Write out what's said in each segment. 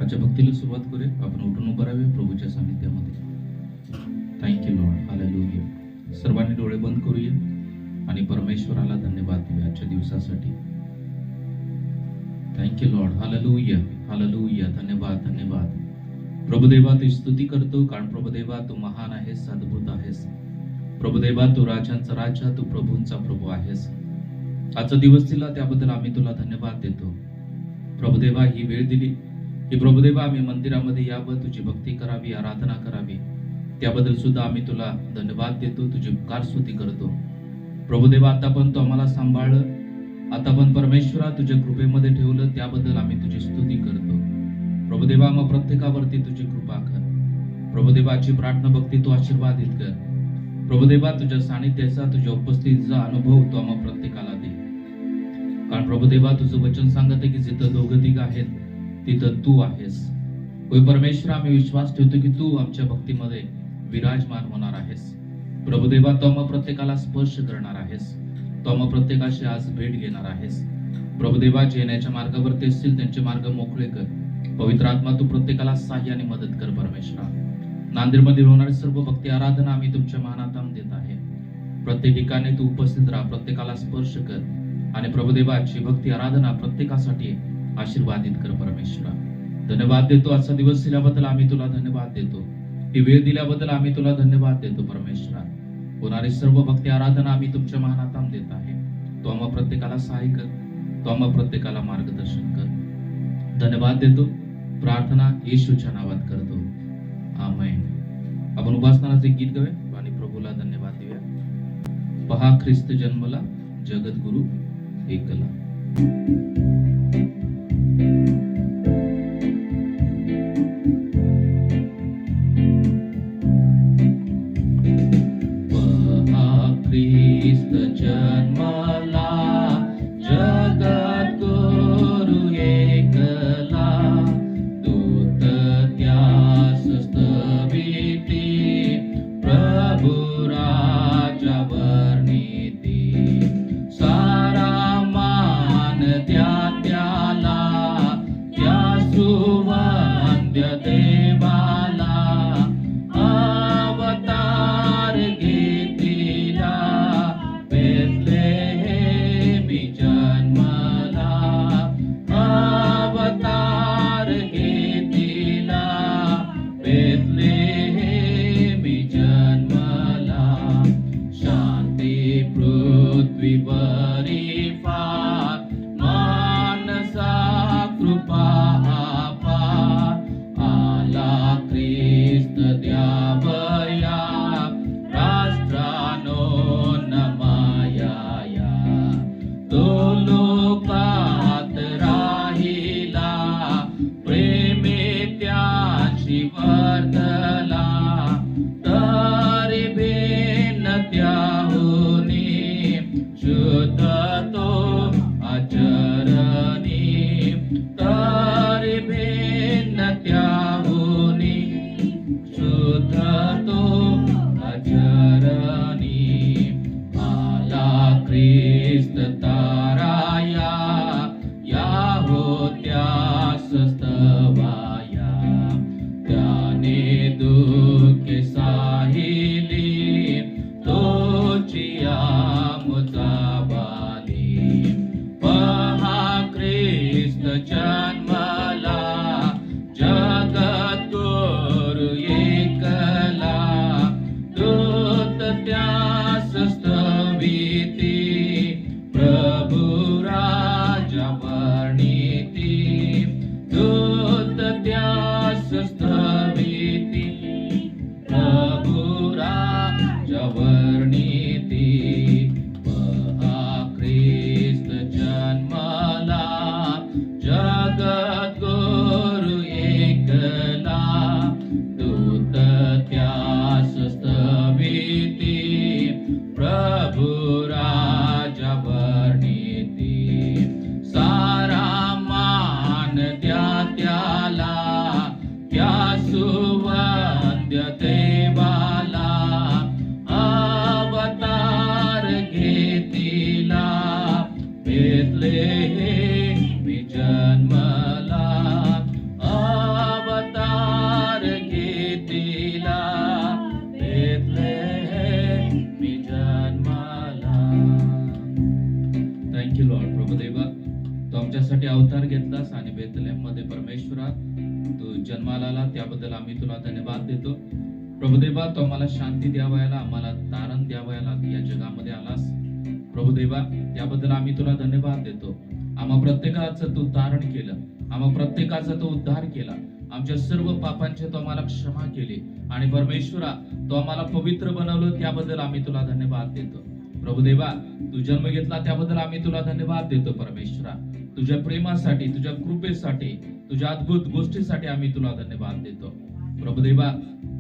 आजच्या भक्तीला सुरुवात करूया. आपण उठून उभं राहावे प्रभूच्या सानिध्यामध्ये. Thank you Lord. हालेलुया. सर्वांनी डोळे बंद करूया आणि परमेश्वराला धन्यवाद देऊया आजच्या दिवसासाठी. Thank you Lord. हालेलुया. हालेलुया. धन्यवाद. धन्यवाद प्रभुदेवा. तू स्तुती करतो कारण प्रभुदेवा तू महान आहेस, अद्भुत आहेस. प्रभुदेवा तू राजांचा राजा, तू प्रभूंचा प्रभू आहेस. आजचा दिवस दिला त्याबद्दल आम्ही तुला धन्यवाद देतो. प्रभुदेवा ही वेळ दिली की प्रभुदेवा आम्ही मंदिरामध्ये यावं, तुझी भक्ती करावी, आराधना करावी, त्याबद्दल सुद्धा आम्ही तुला धन्यवाद देतो. तुझी उपकार स्तुती करतो. प्रभुदेवा आता पण तू आम्हाला सांभाळलं, आता पण परमेश्वरा तुझ्या कृपेमध्ये ठेवलं, त्याबद्दल आम्ही तुझी स्तुती करतो. प्रभुदेवा मग प्रत्येकावरती तुझी कृपा कर. प्रभुदेवाची प्रार्थना भक्ती तू आशीर्वादित कर. प्रभुदेवा तुझ्या सानिध्याचा, तुझ्या उपस्थितीचा अनुभव तू आम्हा प्रत्येकाला दे. कारण प्रभुदेवा तुझं वचन सांगत आहे की जिथं दोघं तिघ आहेत तिथं तू आहेस. होय परमेश्वर, आम्ही विश्वास ठेवतो की तू आमच्या भक्तीमध्ये विराजमान होणार आहेस. प्रभुदेवा तू आम्हा प्रत्येकाला स्पर्श करणार आहेस. तू आम्हा प्रत्येकाशी आज भेट घेणार आहेस. प्रभुदेवा जे येण्याच्या मार्गावरती असतील त्यांचे मार्ग मोकळे कर. पवित्र आत्मा तू प्रत्येकाला सहाय्य आणि मदत कर. परमेश्वरा, नांदेडमध्ये होणारी सर्व भक्ती आराधना आम्ही तुमच्या मानात देत आहे. प्रत्येक ठिकाणी तू उपस्थित राहा, प्रत्येकाला स्पर्श कर आणि प्रभुदेवाची भक्ती आराधना प्रत्येकासाठी आशीर्वादित कर. परमेश्वरा, धन्यवाद देतो. आजचा दिवस दिल्याबद्दल आम्ही तुला धन्यवाद देतो. ही वेळ दिल्याबद्दल आम्ही तुला धन्यवाद देतो. परमेश्वरा, होणारी सर्व भक्ती आराधना आम्ही तुमच्या महानात देत आहे. तो आम्हा प्रत्येकाला सहाय्य कर, तो आम्हा प्रत्येकाला मार्गदर्शन कर. धन्यवाद देतो. प्रार्थना येशूच्या नावात करतो, आमेन. आपण उपासनाचे गीत गाऊया आणि प्रभूला धन्यवाद देऊया. पहा ख्रिस्त जन्मला, जगद्गुरु एकला. पहा ख्रिस्त जन्मला, जगद्गुरु एकला. दूत त्यास स्तविती, प्रभु राजा वर्णिती. सारा मान त्या त्याला, त्या सुवंद्य देवाला. अवतार घेतिला, बेथलेहेमी जन्मला. अवतार घेतिला, बेथलेहेमी जन्मला. शांती पृथ्वीवरी फार, मानसा कृपा अपार. आला ख्रिस्त द्यावया, राष्ट्रानो नमाया. तो लोकात राहिला, प्रेमे त्याची वर्धला. तरी भिन्न त्याहुनी, शुद्ध तो आचरणी. तरी भिन्न त्याहुनी, शुद्ध तो आचरणी. आला ख्रिस्त ताराया, या होत्या स्तवाया. त्याने दुःखे साहिली, तोची आमुताबाली. पहा ख्रिस्त जन्मला, जगद्गुरु एकला. दूत त्यास स्तविती, प्रभु राजा वर्णिती. दूत त्यास स्तविती, प्रभु राजा वर्णिती. पहा ख्रिस्त जन्मला, जगद्गुरु एकला. दूत त्यास स्तविती, प्रभु राजा वर्णिती. सारा मान द्या त्याला, त्या सुवंद्य देवाला. अवतार घेतिला, बेथलेहेमी जन्मला. अवतार घेतलास आणि बेथलेहम मध्ये परमेश्वरा तू जन्माला आला, त्याबद्दल आम्ही तुला धन्यवाद देतो. प्रभुदेवा, तू आम्हाला शांती द्यावयाला, आम्हाला तारण द्यावयाला या जगामध्ये आलास. प्रभुदेवा, त्याबद्दल आम्ही तुला धन्यवाद देतो. आम्हा प्रत्येकाचं तू तारण केलं, आम्हा प्रत्येकाचा तो उद्धार केला, आमच्या सर्व पापांचे तो आम्हाला क्षमा केली आणि परमेश्वरा तो आम्हाला पवित्र बनवलं, त्याबद्दल आम्ही तुला धन्यवाद देतो. प्रभुदेवा, तू जन्म घेतला त्याबद्दल आम्ही तुला धन्यवाद देतो. परमेश्वरा, तुझ्या प्रेमासाठी, तुझ्या कृपेसाठी, तुझ्या अद्भुत गोष्टीसाठी आम्ही तुला धन्यवाद देतो. प्रभुदेवा,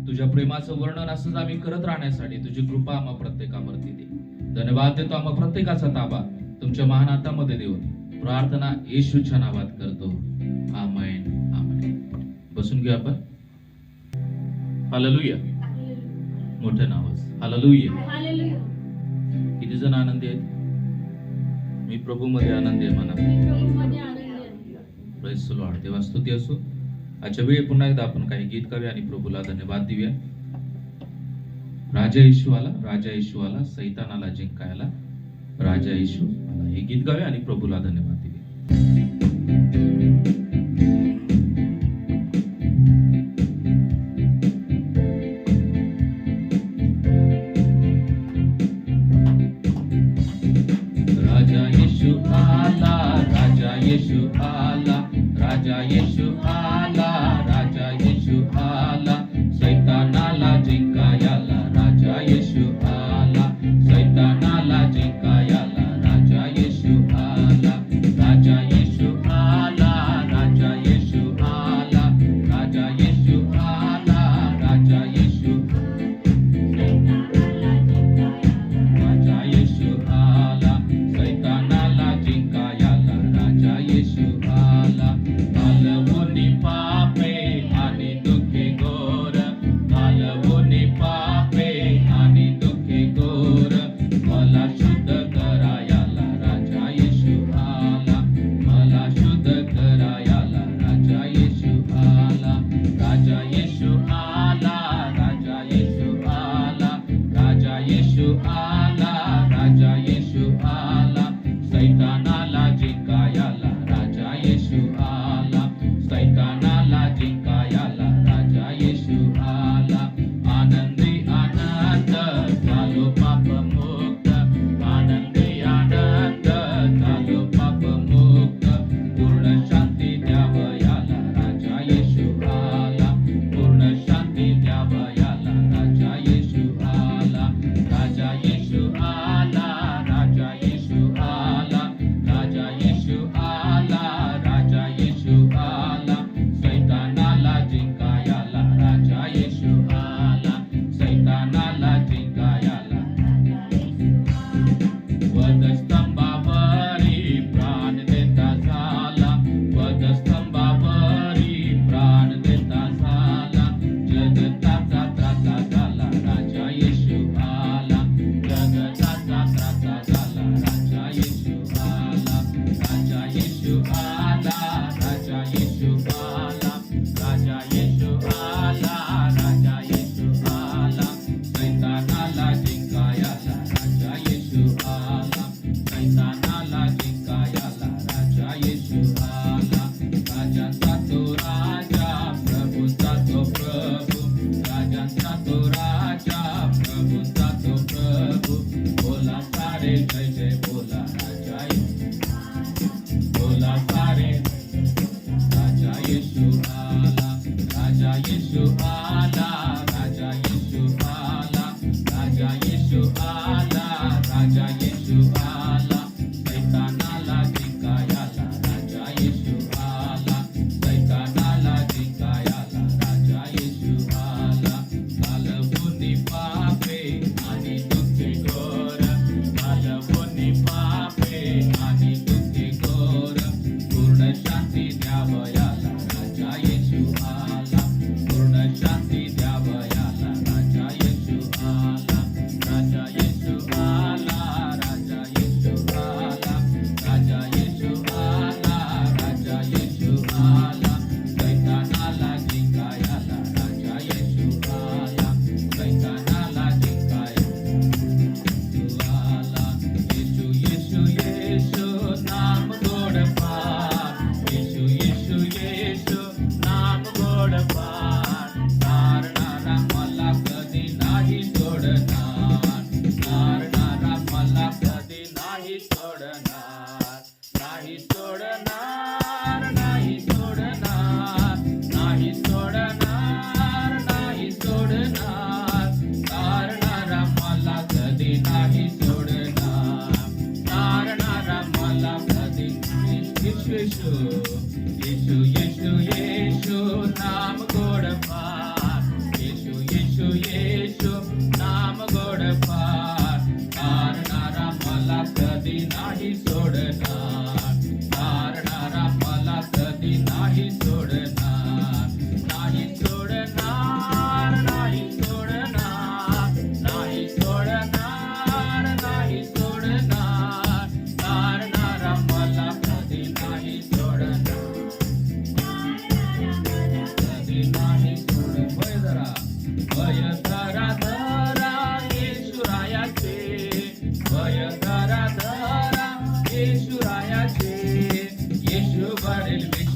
तुझ्या प्रेमाचं वर्णन असंच आम्ही करत राहण्यासाठी तुझी कृपा आम्हा प्रत्येकावरती दे. धन्यवाद देतो. आम्हा प्रत्येकाचा ताबा तुमच्या महान हातामध्ये देऊन प्रार्थना येशूच्या नावात करतो. आमेन, आमेन. बसून घेऊ आपण. हालेलुया. मोठं नावच हालेलुया. किती जण आनंदी आहेत? मी प्रभू मध्ये आनंदी आहे म्हणा. Praise the Lord. देवा स्तुती असो. आजच्या वेळी पुन्हा एकदा आपण काही गीत गाऊया आणि प्रभूला धन्यवाद देऊया. राजा येशू आला, राजा येशू आला, सैतानाला जिंकायला राजा येशू आला. हे गीत गाऊया आणि प्रभूला धन्यवाद देऊया. राजा येशू आला, राजा येशू आला, राजा येशू आला, राजा येशू आला, सैतानाला जिंकायला राजा येशू आला, सैतानाला जिंकायला राजा येशू आला, राजा येशू आला, राजा येशू आला, राजा येशू आला, राजा येशू, राजा येशू आला, सैतानाला जिंकायला राजा येशू आला. पालवून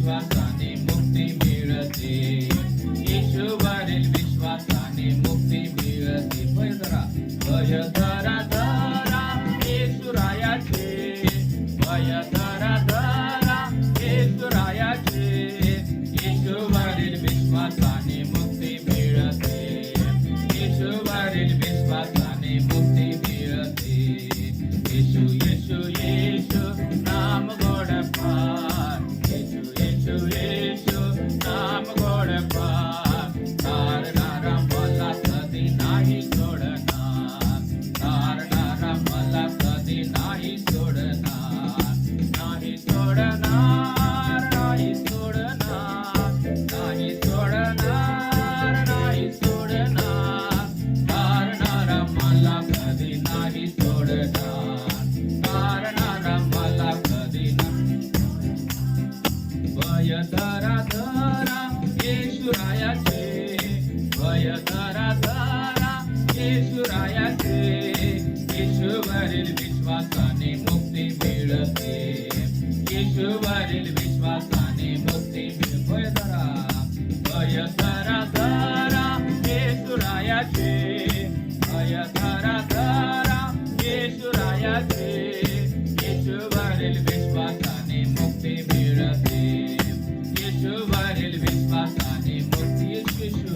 विश्वासाने मुक्ती मिळते, येशूवरील विश्वासाने मुक्ती मिळते. भय धरा धरा येशूरायाचे, भय धरा येशूरायाचे, येशूवरील विश्वासाने मुक्ती मिळते, येशूवरील विश्वासाने मुक्ती मिळते. येशू येशू येशू नाम गोड फार, येशू येशू येशू नाम गोड फार. तारणारा मला कधी नाही सोडणार, तारणारा मला कधी नाही सोडणार, नाही सोडणार, नाही सोडणार, नाही सोडणार, नाही सोडणार. तारणारा मला कधी नाही सोडणार, तारणारा मला कधी नाही. भय धरा येशूरायाचे, भय धरा येशूरायाचे, येशूवरील विश्वासाने मुक्ती मिळते, येशूवरील विश्वासाने मुक्ती मिळते. भय धरा येशूरायाचे, भय धरा येशूरायाचे, येशूवरील विश्वासाने मुक्ती मिळते, येशूवरील विश्वासाने मुक्ती. येशू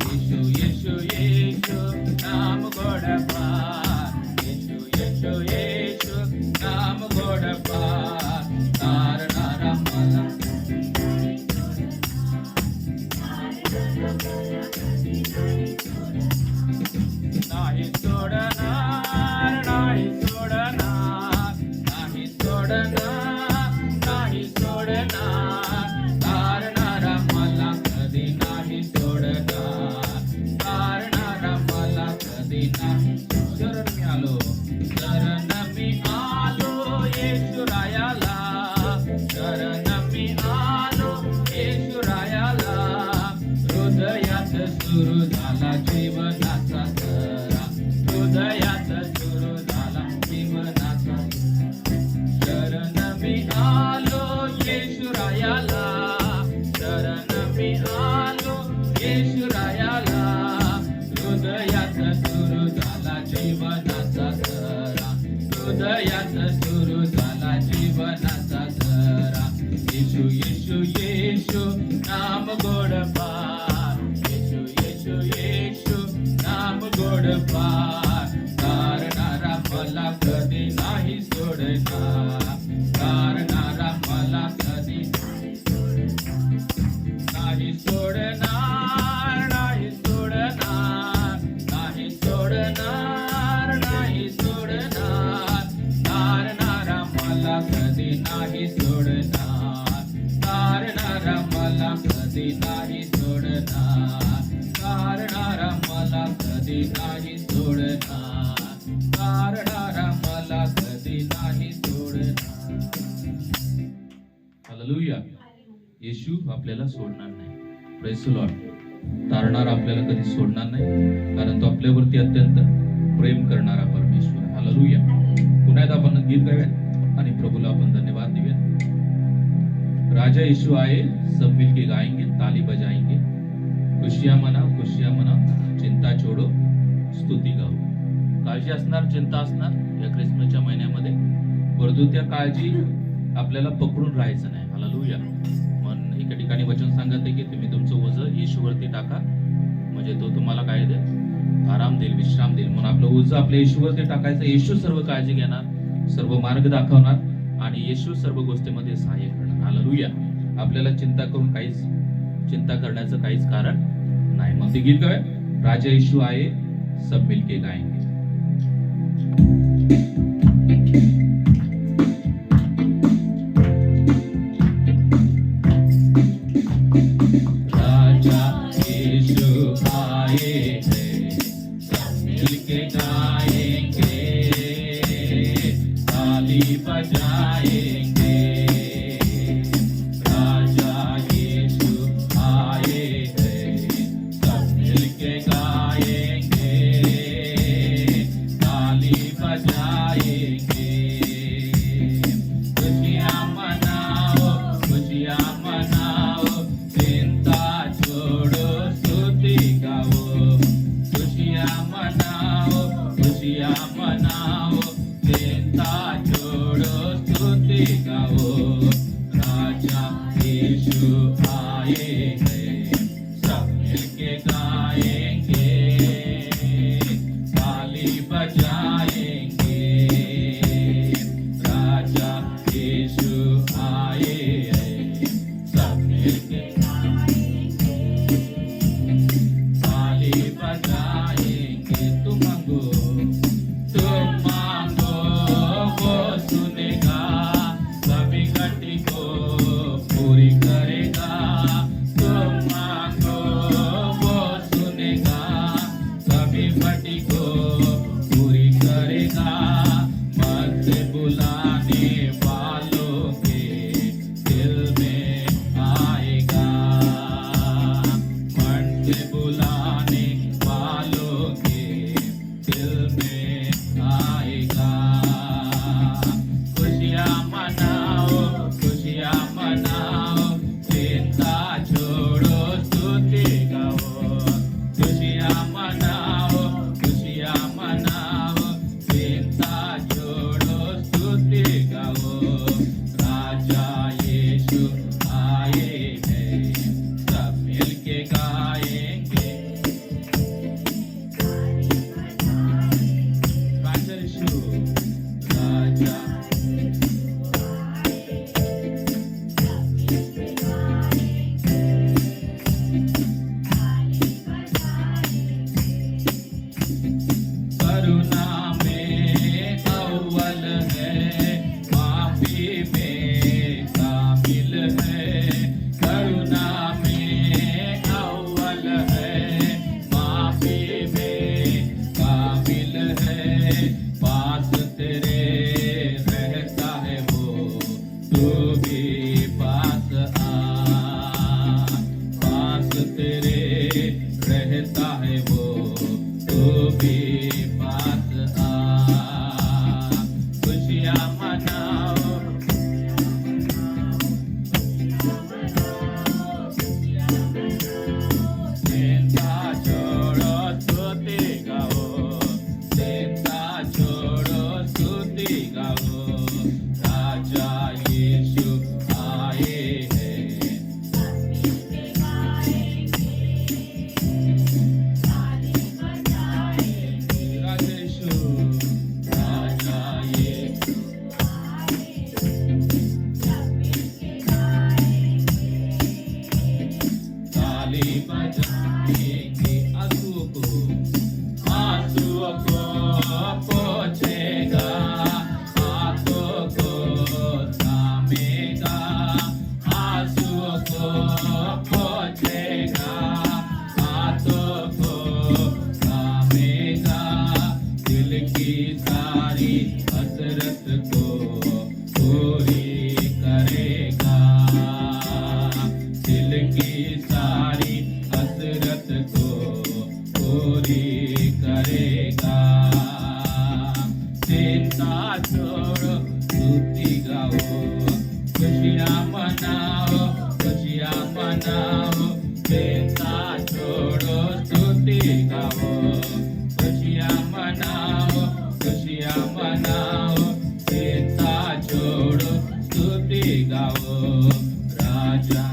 येशू येशू येशू नाम गोड फार, येशू येशू येशू नाम गोड फार. तारणारा मला नाही सोडणार, नाही सोडणार, नाही सोडणार, नाही सोडणार. तारणारा मला कधी नाही सोडणार, तारणारा मला कधी नाही. शरण मी आलो, शरण मी आलो येशूरायाला, शरण मी आलो येशूरायाला. हृदयात सुरू झाला जीवनाचा तरा, हृदयात सुरू झाला जीवनाचा. शरण मी आलो येशूरायाला, शरण मी आलो येशूरायाला. हृदयात सुरू झाला जीवनाचा तरा, हृदयात सुरू झाला जीवनाचा तरा. येशू येशू येशू नाम गोड फार, येशू येशू येशू नाम गोड फार. तारणारा मला कधी नाही सोडणार, तारणारा मला कधी नाही सोडणार, नाही सोडणार, नाही सोडणार, नाही सोडणार. तारणारा मला कधी नाही सोडणार, तारणारा मला कधी नाही सोडणार, तारणारा मला कधी नाही सोडणार, तारणारा मला कधी नाही सोडणार. हालेलुया. येशू आपल्याला सोडणार नाही. Praise the Lord. तारणारा आपल्याला कधी सोडणार नाही, कारण तो आपल्यावरती अत्यंत प्रेम करणारा परमेश्वर. हालेलुया. पुन्हा एकदा आपण गीत गाऊया आणि प्रभूला आपण धन्यवाद देऊया. राजा यीशु आए, सब मिलके गाएंगे, ताली बजाएंगे. खुशियां मना, चिंता छोडो, स्तुती गाओ. काळजी असणार, चिंता असणार या ख्रिसमसच्या महिन्यामध्ये, परंतु त्या काळजी आपल्याला पकडून राहायचं नाही. हालेलुया. मन एका ठिकाणी वचन सांगत आहे की तुम्ही तुमचं ओझं येशूवरती टाका, म्हणजे तो तुम्हाला काय देईल? आराम देईल, विश्राम देईल. म्हणून आपलं ओझं आपल्या येशूवरती टाकायचं. येशू सर्व काळजी घेणार, सर्व मार्ग दाखवणार आणि येशू सर्व गोष्टीमध्ये सहाय्य करणार. हालेलुया. आपल्याला चिंता करण्याचं काहीच कारण नाही. मग ते गीत गाय, राजा यीशु आए, सब मिलके गाएंगे. राजा यीशु आए हैं, सब मिलके गाएंगे, ताली बजाएंगे. राजा यीशु आए हैं, सब मिलके गाएंगे, ताली बजाएंगे. यीशु आए हैं, सब मिलके गाएंगे, ताली बजाएंगे। राजा यीशु आए हैं, सब मिलके ताली बजाएंगे। तुम मांगो वो सुनेगा, सभी घटी को पूरी करेगा। तुम मांगो वो सुनेगा, सभी घटी को पूरी करेगा। मन से बुलाने वालों के दिल में आएगा, मन से बुलाने वालों के दिल में आएगा। खुशियाँ मनाओ, खुशियाँ मनाओ, चिंता छोड़ो, स्तुति गाओ। खुशियाँ मनाओ, खुशियाँ मनाओ, चिंता छोड़ो, स्तुति गाओ। राजा यीशु आए हैं, सब मिलके गाएंगे। राजा यीशु, राजा करुणा में अव्वल है, माफी में कामिल है। करुणा में अव्वल है, माफी में कामिल है। पास तेरे रहता है वो, तू भी पास आ। पास तेरे रहता है वो, तू भी पास आ। खुशियाँ मनाओ, चिंता छोड़ो, स्तुति गाओ। चिंता छोड़ो, स्तुति गाओ। राजा यीशु आए हैं, राजा यीशु, राजा यीशु ताली बजाएंगे। आंसुओं को पोंछेगा, आंखों को थामेगा। आंसुओं को पोंछेगा, हाथों को थामेगा। दिल की सारी हसरत को पूरी करेगा, दिल की सारी हसरत को पूरी करेगा। चिंता छोड़ो, स्तुति गाओ। खुशियाँ मनाओ, खुशियाँ मनाओ, चिंता छोड़ो, स्तुति गाओ। खुशियाँ मनाओ, खुशियाँ मनाओ, चिंता छोड़ो, स्तुति गाओ। राजा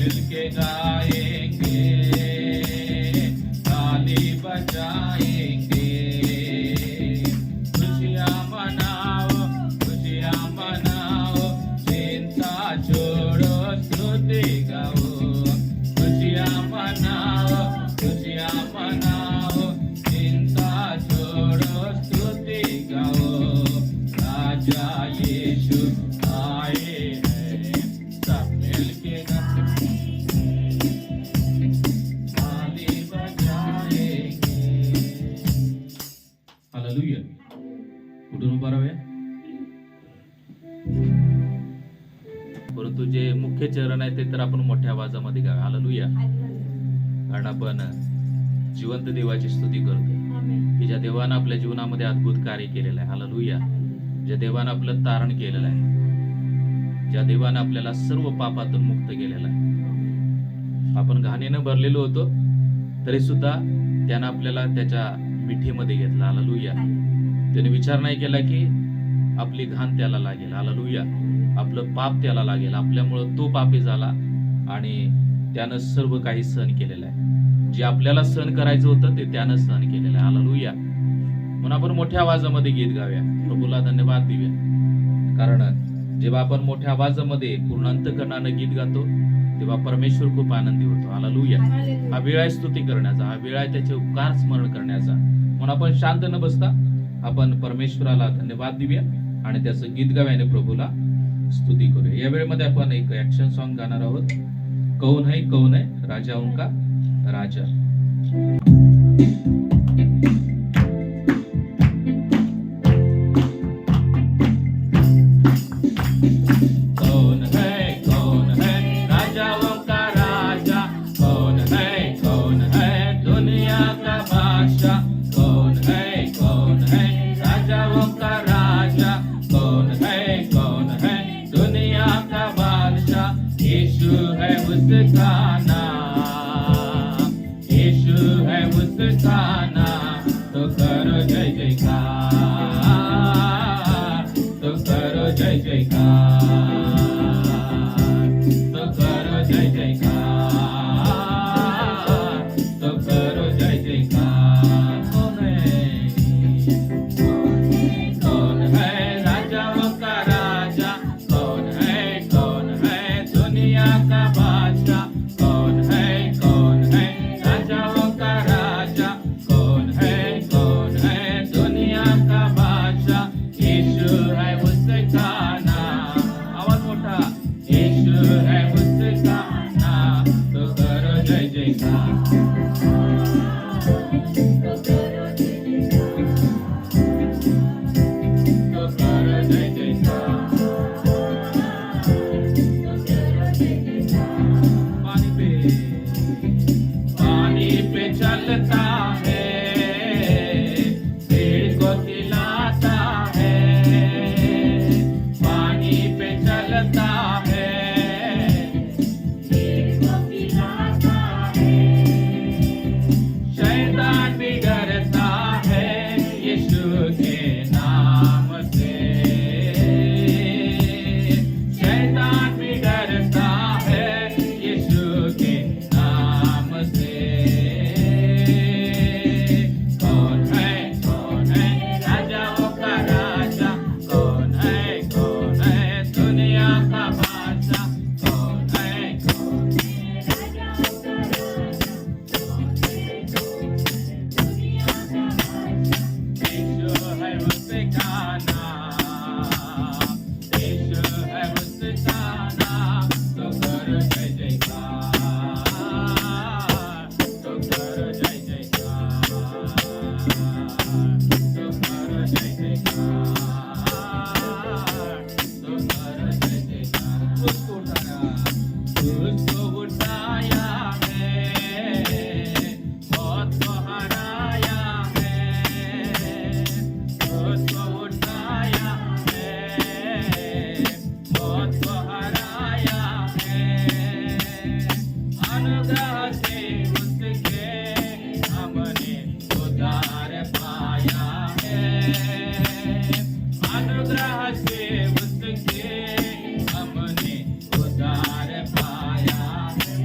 मिलके गाएंगे, ताली बजाएंगे, खुशियाँ मनाओ, खुशियाँ मनाओ, चिंता छोड़ो, स्तुति गाओ, खुशियाँ मनाओ, खुशियाँ मनाओ, चिंता छोड़ो, स्तुति गाओ, राजा यीशु आए हैं, सब मिलके ताली बजाएंगे। हालेलुया. कुठून उभा राहूया? परंतु जे मुख्य चरण आहे ते तर आपण मोठ्या आवाजामध्ये गावे. हालेलुया. कारण आपण जिवंत देवाची स्तुती करतो, की ज्या देवानं आपल्या जीवनामध्ये अद्भुत कार्य केलेलं आहे. हालेलुया. ज्या देवानं आपलं तारण केलेलं आहे, ज्या देवानं आपल्याला सर्व पापातून मुक्त केलेलं आहे. आपण घाणीनं भरलेलो होतो तरी सुद्धा त्यानं आपल्याला त्याच्या मिठीमध्ये घेतलं. हालेलुया. त्याने विचार नाही केला की आपली घाण त्याला लागेल. हालेलुया. आपलं पाप त्याला लागेल, आपल्यामुळं तो पापी झाला आणि त्यानं सर्व काही सहन केलेलं आहे. जे आपल्याला सहन करायचं होतं ते त्यानं सहन केलेलं आहे. हालेलुया. म्हणून आपण मोठ्या आवाजामध्ये गीत गाऊया, प्रभूला धन्यवाद देऊया. कारण जेव्हा आपण मोठ्या आवाजामध्ये पूर्ण अंतःकरणानं गीत गातो तेव्हा परमेश्वर खूप आनंदी होतो. हालेलुया. हा वेळ आहे स्तुती करण्याचा, हा वेळ आहे त्याचे उपकार स्मरण करण्याचा. म्हणून आपण शांत न बसता आपण परमेश्वराला धन्यवाद देऊया आणि त्याचं गीत गाव्याने प्रभूला स्तुती करूया. या वेळेमध्ये आपण एक ऍक्शन सॉन्ग गाणार आहोत. कौन है राजा उनका राजा. कौन है राजाओं का राजा, कौन है दुनिया का बादशाह, कौन है राजाओं का राजा, कौन है दुनिया का बादशाह. यीशु है उसका नाम, यीशु है उसका नाम. तो करो जय जयकार, तो करो जय जयकार, तो करो जय जयकार, तो करो जय जयकार. कौन है राजाओं का राजा, कौन है दुनिया का बादशाह, कौन है राजाओं का राजा, कौन है दुनिया का बादशाह. यीशु है उसका नाम. आवाज मोठा. यीशु है उसका नाम. तो करो जय जयकार, तो करो जय जयकार. पानी पे चलता है, पेड़ को खिलाता है. पानी पे चलता है, पेड़ को खिलाता है. शैतान भी डरता है यीशु के नाम से. शैतान भी डरता है यीशु के नाम से. कौन है राजाओं का राजा, कौन है दुनिया का बादशाह, कौन है राजाओं का राजा, कौन है दुनिया का बादशाह. यीशु है उसका नाम, यीशु है उसका नाम. तो करो जय जयकार, तो करो जय जयकार, तो करो जय जयकार, तो करो जय जयकार. उसको उठाया है, मौत को हराया है. उसको उठाया है, मौत को हराया है. अनुग्रह से उसके हमने उद्धार पाया है. अनुग्रह से उसके हमने उद्धार पाया है.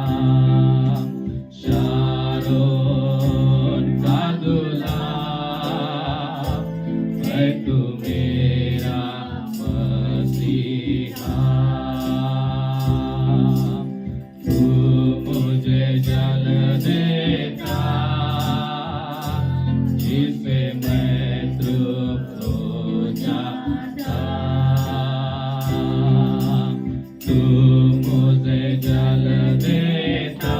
तू मेरा मसीहा, तू मुझे जल देता जिसे मैं तृप्त हो जाता, तू मुझे जल देता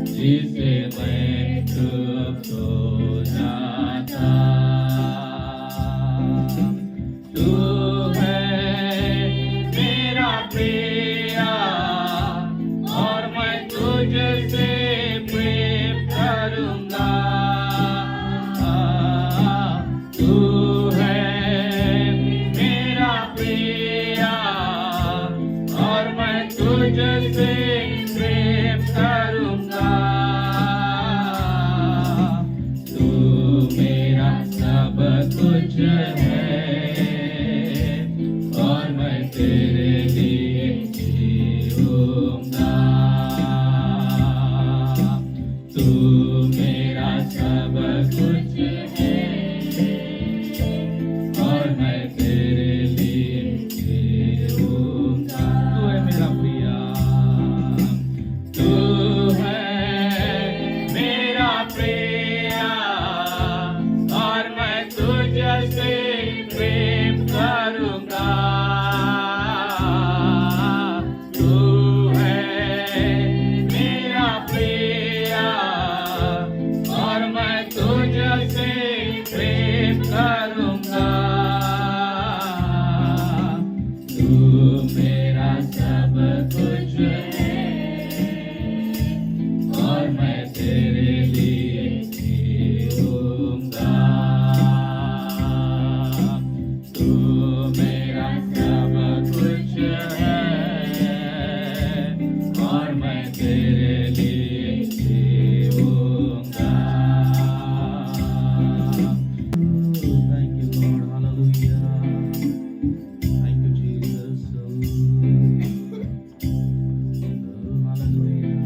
जिसे मैं तृप्त हो जाता। तू है मेरा प्रिया और मैं तुझसे प्रेम करूंगा। तू है मेरा प्रिया और मैं तुझसे प्रेम करूंगा। तू मेरा सब कुछ है और मैं तेरे लिए जीऊंगा। तू मेरा सब कुछ है और मैं तेरे लिए जीऊंगा। तू है मेरा प्रिया, तू है मेरा प्रिया और मैं तुझसे प्रेम करूंगा। तू है मेरा प्रिया और मैं तुझसे प्रेम करूंगा। तू मेरा सब कुछ है और मैं तेरे लिए जीऊंगा। तू मेरा सब कुछ है और मैं तेरे लिए जीऊंगा। Thank you, Lord. Hallelujah. Thank you, Jesus. Hallelujah.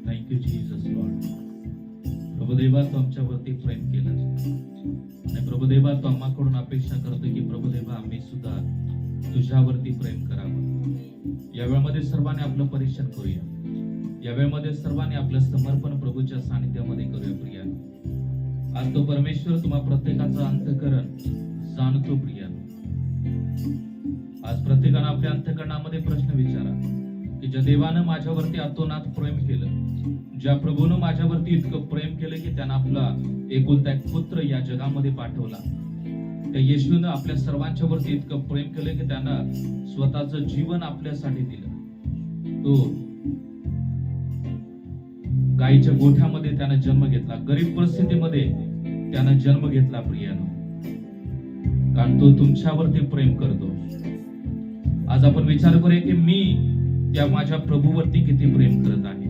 Thank you, Jesus, Lord. Prabhudeva, तू आमच्यावरती प्रेम केलं आणि प्रभुदेवा, तू आम्हाकडून अपेक्षा करतो की प्रभुदेवा आम्ही सुद्धा तुझ्यावरती प्रेम करावं. या वेळेमध्ये सर्वांनी आपलं परीक्षण करूया. या वेळेमध्ये सर्वांनी आपलं समर्पण प्रभूच्या सानिध्यामध्ये करूया. प्रियानो, आज तो परमेश्वर तुम्हा प्रत्येकाचं अंतःकरण जाणतो. प्रियानो, आज प्रत्येकानं आपल्या अंतःकरणामध्ये प्रश्न विचारा की ज्या देवानं माझ्यावरती अतोनात प्रेम केलं, ज्या प्रभूनं माझ्यावरती इतकं प्रेम केलं की त्यानं आपला एकुलता एक पुत्र या जगामध्ये पाठवला, त्या येशूनं आपल्या सर्वांच्या वरती इतकं प्रेम केलं की त्यानं स्वतःचं जीवन आपल्यासाठी दिलं. तो गाईच्या गोठ्यामध्ये त्यानं जन्म घेतला, गरीब परिस्थितीमध्ये त्यानं जन्म घेतला. प्रियानो, कारण तो तुमच्यावरती प्रेम करतो. आज आपण विचार करूया की मी त्या माझ्या प्रभूवरती किती प्रेम करत आहे.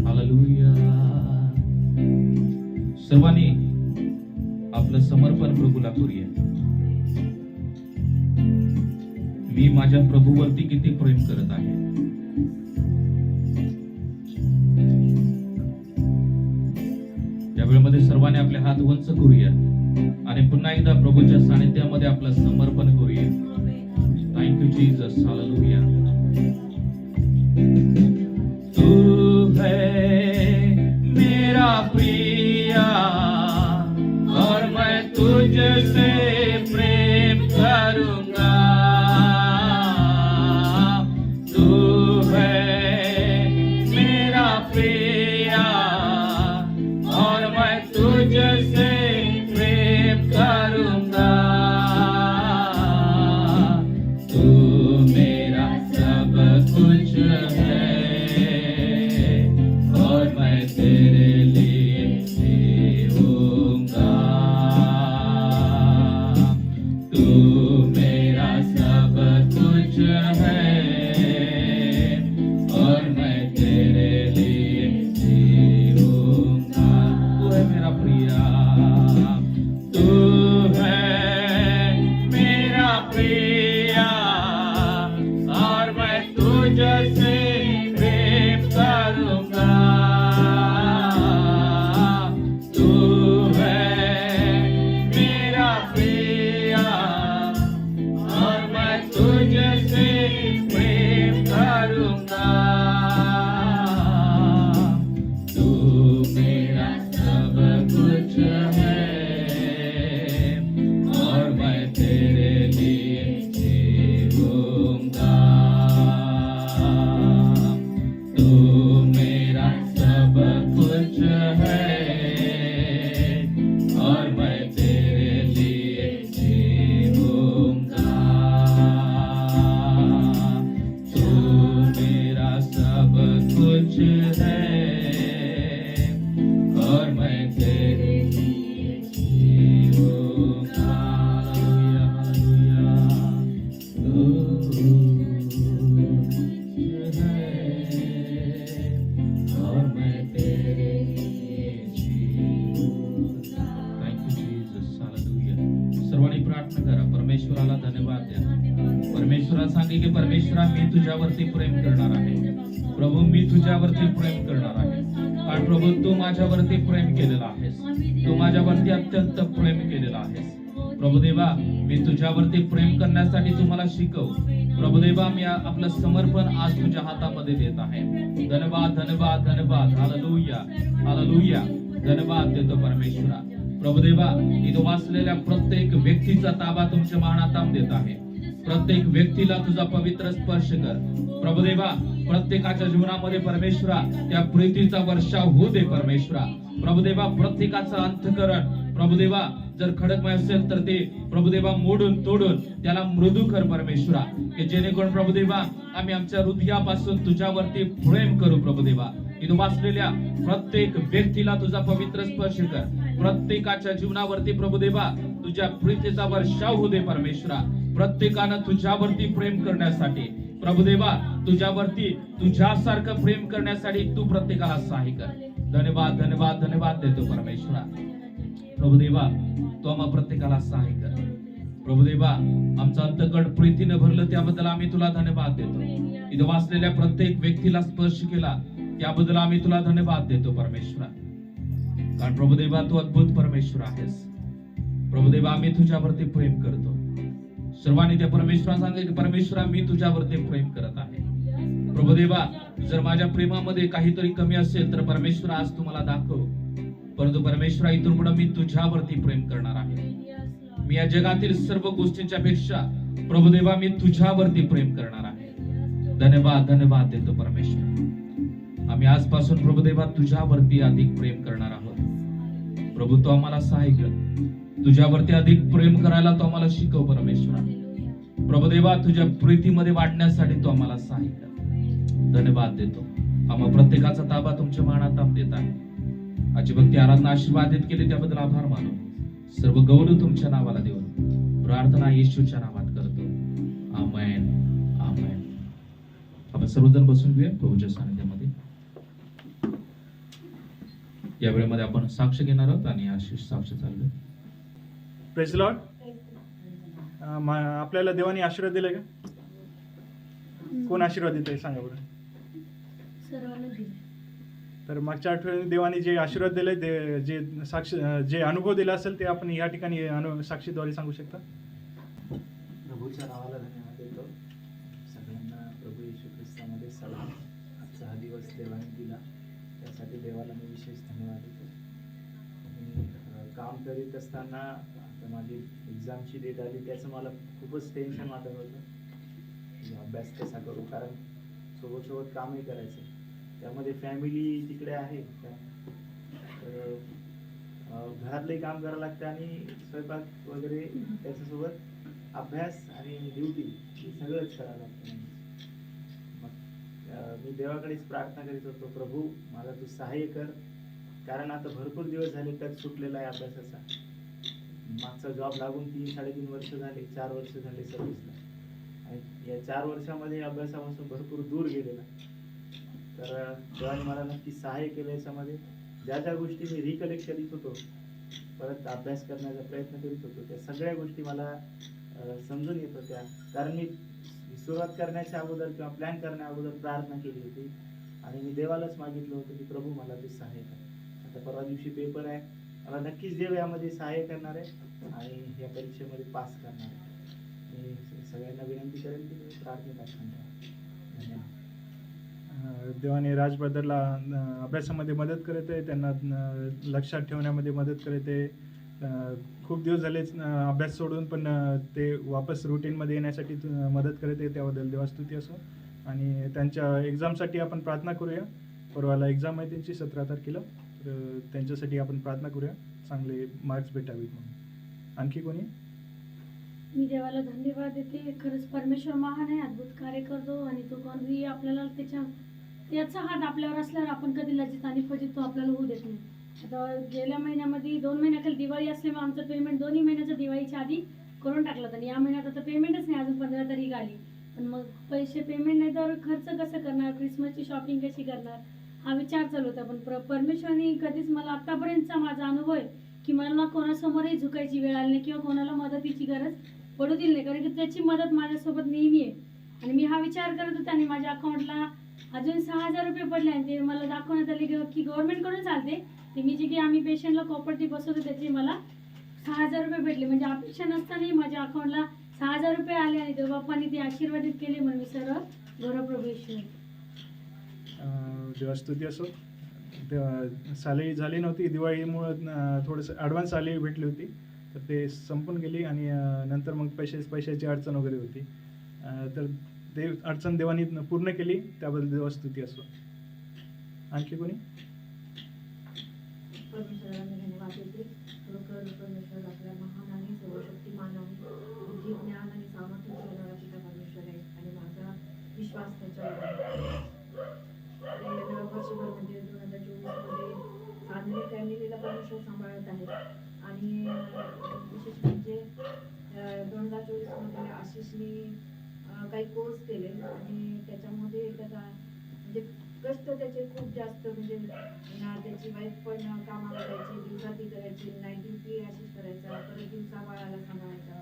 हालेलुया. सर्वांनी आपलं समर्पण प्रभूला करूया. मी माझ्या प्रभूवरती किती प्रेम करत आहे. या वेळेमध्ये सर्वांनी आपले हात उंच करूया आणि पुन्हा एकदा प्रभूच्या सानिध्यामध्ये आपलं समर्पण करूया. Thank you Jesus. हालेलुया. तू है मेरा प्रिया और मैं तुझसे प्रेम करूंगा. तू है मेरा प्रिया और मैं तुझसे प्रेम करूंगा. तू मेरा सब कुछ है और मैं तेरे लिए जीऊंगा. परमेश्वराला धन्यवाद द्या. परमेश्वराला सांगे की परमेश्वरा मी तुझ्यावरती प्रेम करणार आहे. प्रभू मी तुझ्यावरती प्रेम करणार आहे. कारण प्रभू तू माझ्यावरती प्रेम केलेला आहेस. तू माझ्यावरती अत्यंत प्रेम केलेला आहेस. प्रभुदेवा मी तुझ्यावरती प्रेम करण्यासाठी तू मला शिकव. प्रभुदेवा मी आपलं समर्पण आज तुझ्या हातामध्ये देत आहे. धन्यवाद धन्यवाद धन्यवाद. Hallelujah hallelujah. धन्यवाद देतो परमेश्वरा. प्रभुदेवा इथं वाचलेल्या प्रत्येक व्यक्तीचा ताबा तुमच्या महानाताम देत आहे. प्रत्येक व्यक्तीला तुझा पवित्र स्पर्श कर. प्रभुदेवा प्रत्येकाच्या जीवनामध्ये परमेश्वरा त्या प्रीतीचा वर्षाव होऊ दे परमेश्वरा. प्रभुदेवा प्रत्येकाचं अंतःकरण प्रभुदेवा जर खडकमय असेल तर ते प्रभुदेवा मोडून तोडून त्याला मृदू कर परमेश्वरा. की जेणेकरून प्रभुदेवा आम्ही आमच्या हृदयापासून तुझ्यावरती प्रेम करू. प्रभुदेवा इथं वाचलेल्या प्रत्येक व्यक्तीला तुझा पवित्र स्पर्श कर. प्रत्येकाच्या जीवनावरती प्रभुदेवा तुझ्या प्रीतीचा वर्षाव होऊ दे परमेश्वरा. प्रत्येकानं तुझ्यावरती प्रेम करण्यासाठी प्रभुदेवा तुझ्यावरती तुझ्यासारखं प्रेम करण्यासाठी तू प्रत्येकाला सहाय्य कर. धन्यवाद धन्यवाद धन्यवाद देतो परमेश्वरा. प्रभुदेवा तू आम्हा प्रत्येकाला सहाय्य कर. प्रभुदेवा आमचं अंतकड प्रीतीने भरलं त्याबद्दल आम्ही तुला धन्यवाद देतो. इथं वाचलेल्या प्रत्येक व्यक्तीला स्पर्श केला त्याबद्दल आम्ही तुला धन्यवाद देतो परमेश्वरा. कारण प्रभुदेवा तू अद्भुत परमेश्वर आहेस. प्रभुदेवा आम्ही तुझ्यावरती प्रेम करतो. सर्वांनी त्या परमेश्वराला सांगा की परमेश्वरा मी तुझ्यावरती प्रेम करत आहे. प्रभुदेवा जर माझ्या प्रेमामध्ये काहीतरी कमी असेल तर परमेश्वरा आज तुम्हाला दाखव. परंतु परमेश्वरा इथून पुढे मी तुझ्यावरती प्रेम करणार आहे. मी या जगातील सर्व गोष्टींच्या पेक्षा प्रभुदेवा मी तुझ्यावरती प्रेम करणार आहे. धन्यवाद धन्यवाद देतो परमेश्वर. आम्ही आजपासून प्रभुदेवा तुझ्यावरती अधिक प्रेम करणार आहोत. प्रभू तो आम्हाला सहाय्य कर. तुझ्यावरती अधिक प्रेम करायला तो आम्हाला शिकव परमेश्वरा. प्रभुदेवा तुझ्या प्रीतीमध्ये वाढण्यासाठी तो आम्हाला सहाय्य कर. धन्यवाद देतो. आम्हा प्रत्येकाचा ताबा तुमच्या मानात देत आहे. आजची भक्ती आराधना आशीर्वादित केली त्याबद्दल आभार मानू. सर्व गौरव तुमच्या नावाला देऊन प्रार्थना येशूच्या नावात करतो. आमेन आमेन. आपण सर्वजण बसून घेऊया प्रभूच्या सानिध्यामध्ये. या वेळेमध्ये आपण साक्ष घेणार आहोत आणि आशिष साक्ष चालू. Praise Lord. आपल्याला देवाने आशीर्वाद दिलाय का? कोण आशीर्वाद देत आहे सांगा बरं. तर मागच्या आठवड्यात देवाने जे आशीर्वाद दिले ते जे अनुभव दिला असेल ते आपण या ठिकाणी साक्षीद्वारे सांगू शकता. प्रभूच्या नावाला धन्यवाद देतो. सगळ्यांना प्रभू येशू ख्रिस्तामध्ये सलाम. आजचा हा दिवस देवाने दिला त्यासाठी देवाला मी विशेष धन्यवाद देतो. मी काम करीत असताना आता माझी एक्झामची डेट आली त्याचं मला खूपच टेन्शन वाटत होतं. अभ्यास कसा करू, कारण सोबत कामही करायचं. त्यामध्ये फॅमिली तिकडे आहे. तर घरातलंही काम करावं लागतं आणि स्वयंपाक वगैरे त्याच्यासोबत अभ्यास आणि ड्युटी हे सगळंच करावं लागतं. मग मी देवाकडेच प्रार्थना करीत होतो, प्रभू मला तू सहाय्य कर. कारण आता भरपूर दिवस झाले टच सुटलेला आहे अभ्यासाचा. मागचा जॉब लागून 3-3.5 वर्ष झाले, 4 वर्ष झाले सर्व्हिसला. आणि या 4 वर्षामध्ये अभ्यासापासून भरपूर दूर गेलेला. तर देवाने मला नक्की सहाय्य केलं याच्यामध्ये. ज्या गोष्टी मी रिकलेक्ट करीत होतो, परत अभ्यास करण्याचा प्रयत्न करीत होतो, त्या सगळ्या गोष्टी मला समजून येत होत्या. कारण मी सुरुवात करण्याच्या अगोदर किंवा प्लॅन करण्या अगोदर प्रार्थना केली होती आणि मी देवालाच मागितलं होतं की प्रभू मला ते सहाय्य कर. आता परवा दिवशी पेपर आहे. मला नक्कीच देव यामध्ये सहाय्य करणार आहे आणि या परीक्षेमध्ये पास करणार आहे. मी सगळ्यांना विनंती करेन की प्रार्थनेत आठवण ठेवा. धन्यवाद. देवाने राज ब्रदरला अभ्यासामध्ये मदत करत आहे, त्यांना लक्षात ठेवण्यामध्ये मदत करत आहे. खूप दिवस झाले अभ्यास सोडून पण ते वापस रुटीनमध्ये येण्यासाठी मदत करत आहे. त्याबद्दल देवास्तुती असो. आणि त्यांच्या एक्झामसाठी आपण प्रार्थना करूया. परवाला एक्झाम आहे त्यांची 17 तारखेला. तर त्यांच्यासाठी आपण प्रार्थना करूया चांगले मार्क्स भेटावेत म्हणून. आणखी कोणी? मी देवाला धन्यवाद देते. खरंच परमेश्वर महान आहे, अद्भुत कार्य करतो आणि तो कोणीही आपल्याला त्याचा हात आपल्यावर असल्यावर आपण कधी लज्जित आणि फजित तो आपल्याला होऊ देत नाही. आता गेल्या महिन्यामध्ये 2 महिन्याखाली दिवाळी असल्यामुळे आमचं पेमेंट 2 महिन्याचं दिवाळीच्या आधी करून टाकलं आणि या महिन्यात आता पेमेंटच नाही. अजून 15 तारीख आली पण मग पैसे पेमेंट नाही तर खर्च कसं करणार, क्रिसमसची शॉपिंग कशी करणार हा विचार चालू होता. पण परमेश्वराने कधीच मला आतापर्यंतचा माझा अनुभव आहे की मला कोणासमोरही झुकायची वेळ आली नाही किंवा कोणाला मदतीची गरज पडू दिली नाही, कारण की त्याची मदत माझ्यासोबत नेहमी आहे. आणि मी हा विचार करत होते आणि माझ्या अकाउंटला अजून 6,000 रुपये पडले आणि ते मला दाखवण्यात आले की गव्हर्नमेंटकडून चालते ते. मी जे की आम्ही पेशंटला प्रॉपर्टी बसवतो त्याचे मला 6,000 रुपये भेटले. म्हणजे अपेक्षा नसतानाही माझ्या अकाउंटला 6,000 रुपये आले आणि देवबापांनी ते आशीर्वादित केले म्हणून मी सर्व गौरवप्रभू ईश्वर. देवा स्तुती असो. सॅलरी झाली नव्हती दिवाळीमुळं, थोडंसं ॲडव्हान्स सॅलरी भेटली होती, तर ते संपून गेली आणि नंतर मग पैशाची अडचण वगैरे होती. तर ते अडचण देवानी पूर्ण केली, त्याबद्दल देवा स्तुती असो. आणखी कोणी? परमेश्वराला मी धन्यवाद देते. खरोखर परमेश्वर आपल्या महान आणि सर्वशक्तिमान आणि बुद्धी, ज्ञान आणि सामर्थ्य देणारा पिता परमेश्वर आहे आणि माझा विश्वास त्याच्यावर आहे. ते वर्षभर म्हणजे 2024 मध्ये साधने फॅमिलीला परमेश्वर सांभाळत आहे आणि विशेष म्हणजे 2024 मध्ये आशिषने काही कोर्स केले आणि त्याच्यामध्ये त्याचा म्हणजे कष्ट त्याचे खूप जास्त, म्हणजे त्याची वाईफ पण कामाला जायची, दिवसाती करायची, नाईट ड्युटी आशिष करायचा, परत दिवसा बाळाला सांभाळायचा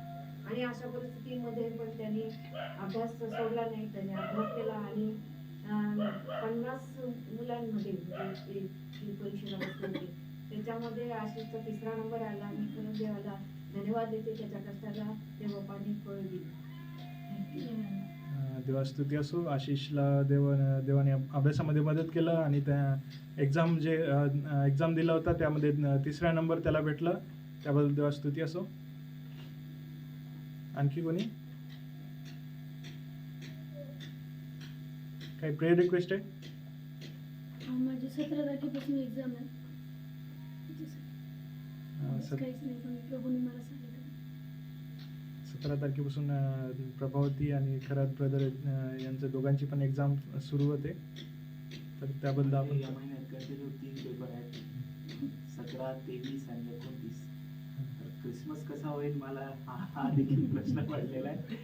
आणि अशा परिस्थितीमध्ये पण त्यांनी अभ्यास सोडला नाही. त्याने अभ्यास केला आणि 50 मुलांमध्ये म्हणजे ती परीक्षेला बसली होती, त्याच्यामध्ये आशिषचा 3रा नंबर आला. मी खरं देवाला धन्यवाद देते, त्याच्या कष्टाला देवबापांनी फळ दिली. देवा स्तुती असो. आशिषला देवाने अभ्यासामध्ये मदत केलं आणि त्या एक्झाम दिला होता त्यामध्ये 3रा नंबर त्याला भेटला, त्याबद्दल देवा स्तुती असो. आणखी कोणी? काही प्रेयर रिक्वेस्ट आहे? माझी 17 तारखेपासून एक्झाम आहे. काहीच नाही, पण प्रभूने मला सांगितलं. 17 तारखेपासून प्रभावती आणि खरात ब्रदर यांच्या दोघांची पण एक्झाम सुरू होते, तर त्याबद्दल आपण या महिन्यात कंटिन्यू 3 पेपर आहेत, 17, 23 आणि 29. क्रिसमस कसा होईल मला हा देखील प्रश्न पडलेला आहे.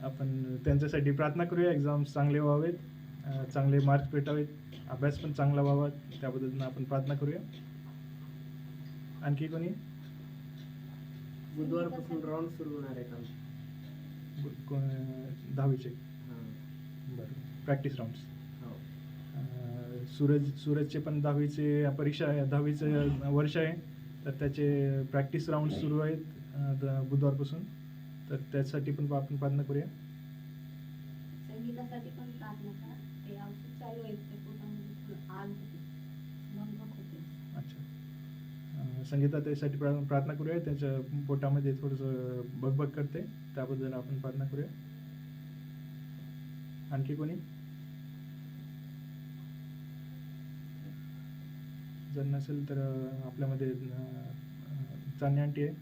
आपण त्यांच्यासाठी प्रार्थना करूया. एक्झाम चांगले व्हावेत, चांगले मार्क्स भेटावेत, अभ्यास पण चांगला व्हावा, त्याबद्दल आपण प्रार्थना करूया. आणखी कोणी? बुधवारपासून राऊंड सुरू होणार आहेत आमचे. 10वीचे? बरं, प्रॅक्टिस राऊंड्स. सूरजचे पण 10वीचे परीक्षा आहे, 10वीचं वर्ष आहे, तर त्याचे प्रॅक्टिस राऊंड सुरू आहेत बुधवारपासून, तर त्यासाठी पण आपण प्रार्थना करूया. संगीतासाठी पण प्रार्थना करा. ते औषध चालू आहे, ते पोटामध्ये आग होते, मग होते. अच्छा, संगीता त्यासाठी प्रार्थना करूया. त्याच्या पोटामध्ये थोडंसं बगबग करते, त्याबद्दल आपण प्रार्थना करूया. आणखी कोणी? जर नसेल तर आपल्यामध्ये चांदणी आंटी आहे,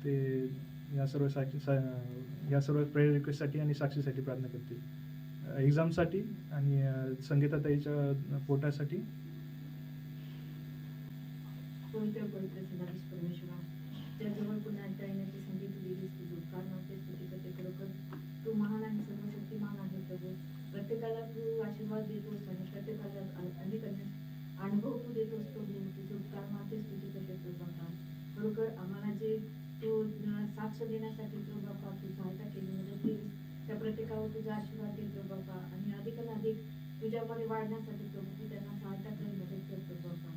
ते या सर्व प्रेयर रिक्वेस्टसाठी आणि साक्षीसाठी प्रार्थना करते, एक्झामसाठी आणि संगीताताईच्या पोटासाठी. पवित्र पवित्र सदाविश परमेश्वरा, त्याजवळ पुन्हा एकदा येण्याची संधी तू दिलीस, तुझं उपकार मागते, स्तुती करते. खरोखर तू महान आणि सर्वशक्तिमान आहे प्रभू. प्रत्येकाला तू आशीर्वाद देतोस आणि प्रत्येकाला अनेक अनुभव तू देतोस प्रभू. तुझं उपकार मागते, स्तुती करते प्रभू. खरोखर आम्हाला जे तू साक्ष देण्यासाठी प्रभू बापा तू सहायता केली, मदत केलीस, त्या प्रत्येकावर तुझा आशीर्वाद दे प्रभू बापा आणि अधिक तुझ्यामध्ये वाढण्यासाठी प्रभू तू त्यांना सहायता कर, मदत कर प्रभू बापा.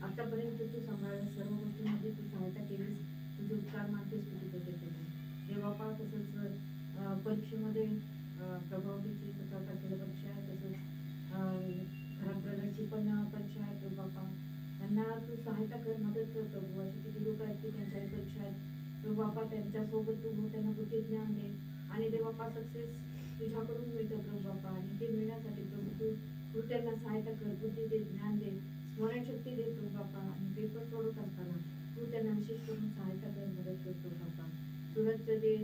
आतापर्यंत तू सांभाळलं, सर्व गोष्टींमध्ये तू सहायता केलीस, तुझे उपकार मानतेस, तुझी करते देवापा. तसंच परीक्षेमध्ये प्रभावतीची 17 तारखेला परीक्षा आहे, तसंच खराब ब्रदरची पण परीक्षा आहे प्रभू बापा. त्यांना तू सहायता कर, मदत कर प्रभू. अशी किती लोक आहेत की त्यांच्याही परीक्षा आहेत प्रभू बापा, त्यांच्यासोबत तू त्यांना बुद्धी ज्ञान दे आणि देवापा सक्सेस तुझ्याकडून मिळतं प्रभू बापा आणि ते मिळण्यासाठी प्रभू तू त्यांना सहायता कर, बुद्धी दे, ज्ञान दे, स्मरणशक्ती दे प्रभू बापा. आणि पेपर सोडत असताना तू त्यांना विशेष करून सहायता कर, मदत कर प्रभू बापा. सूरजचं जे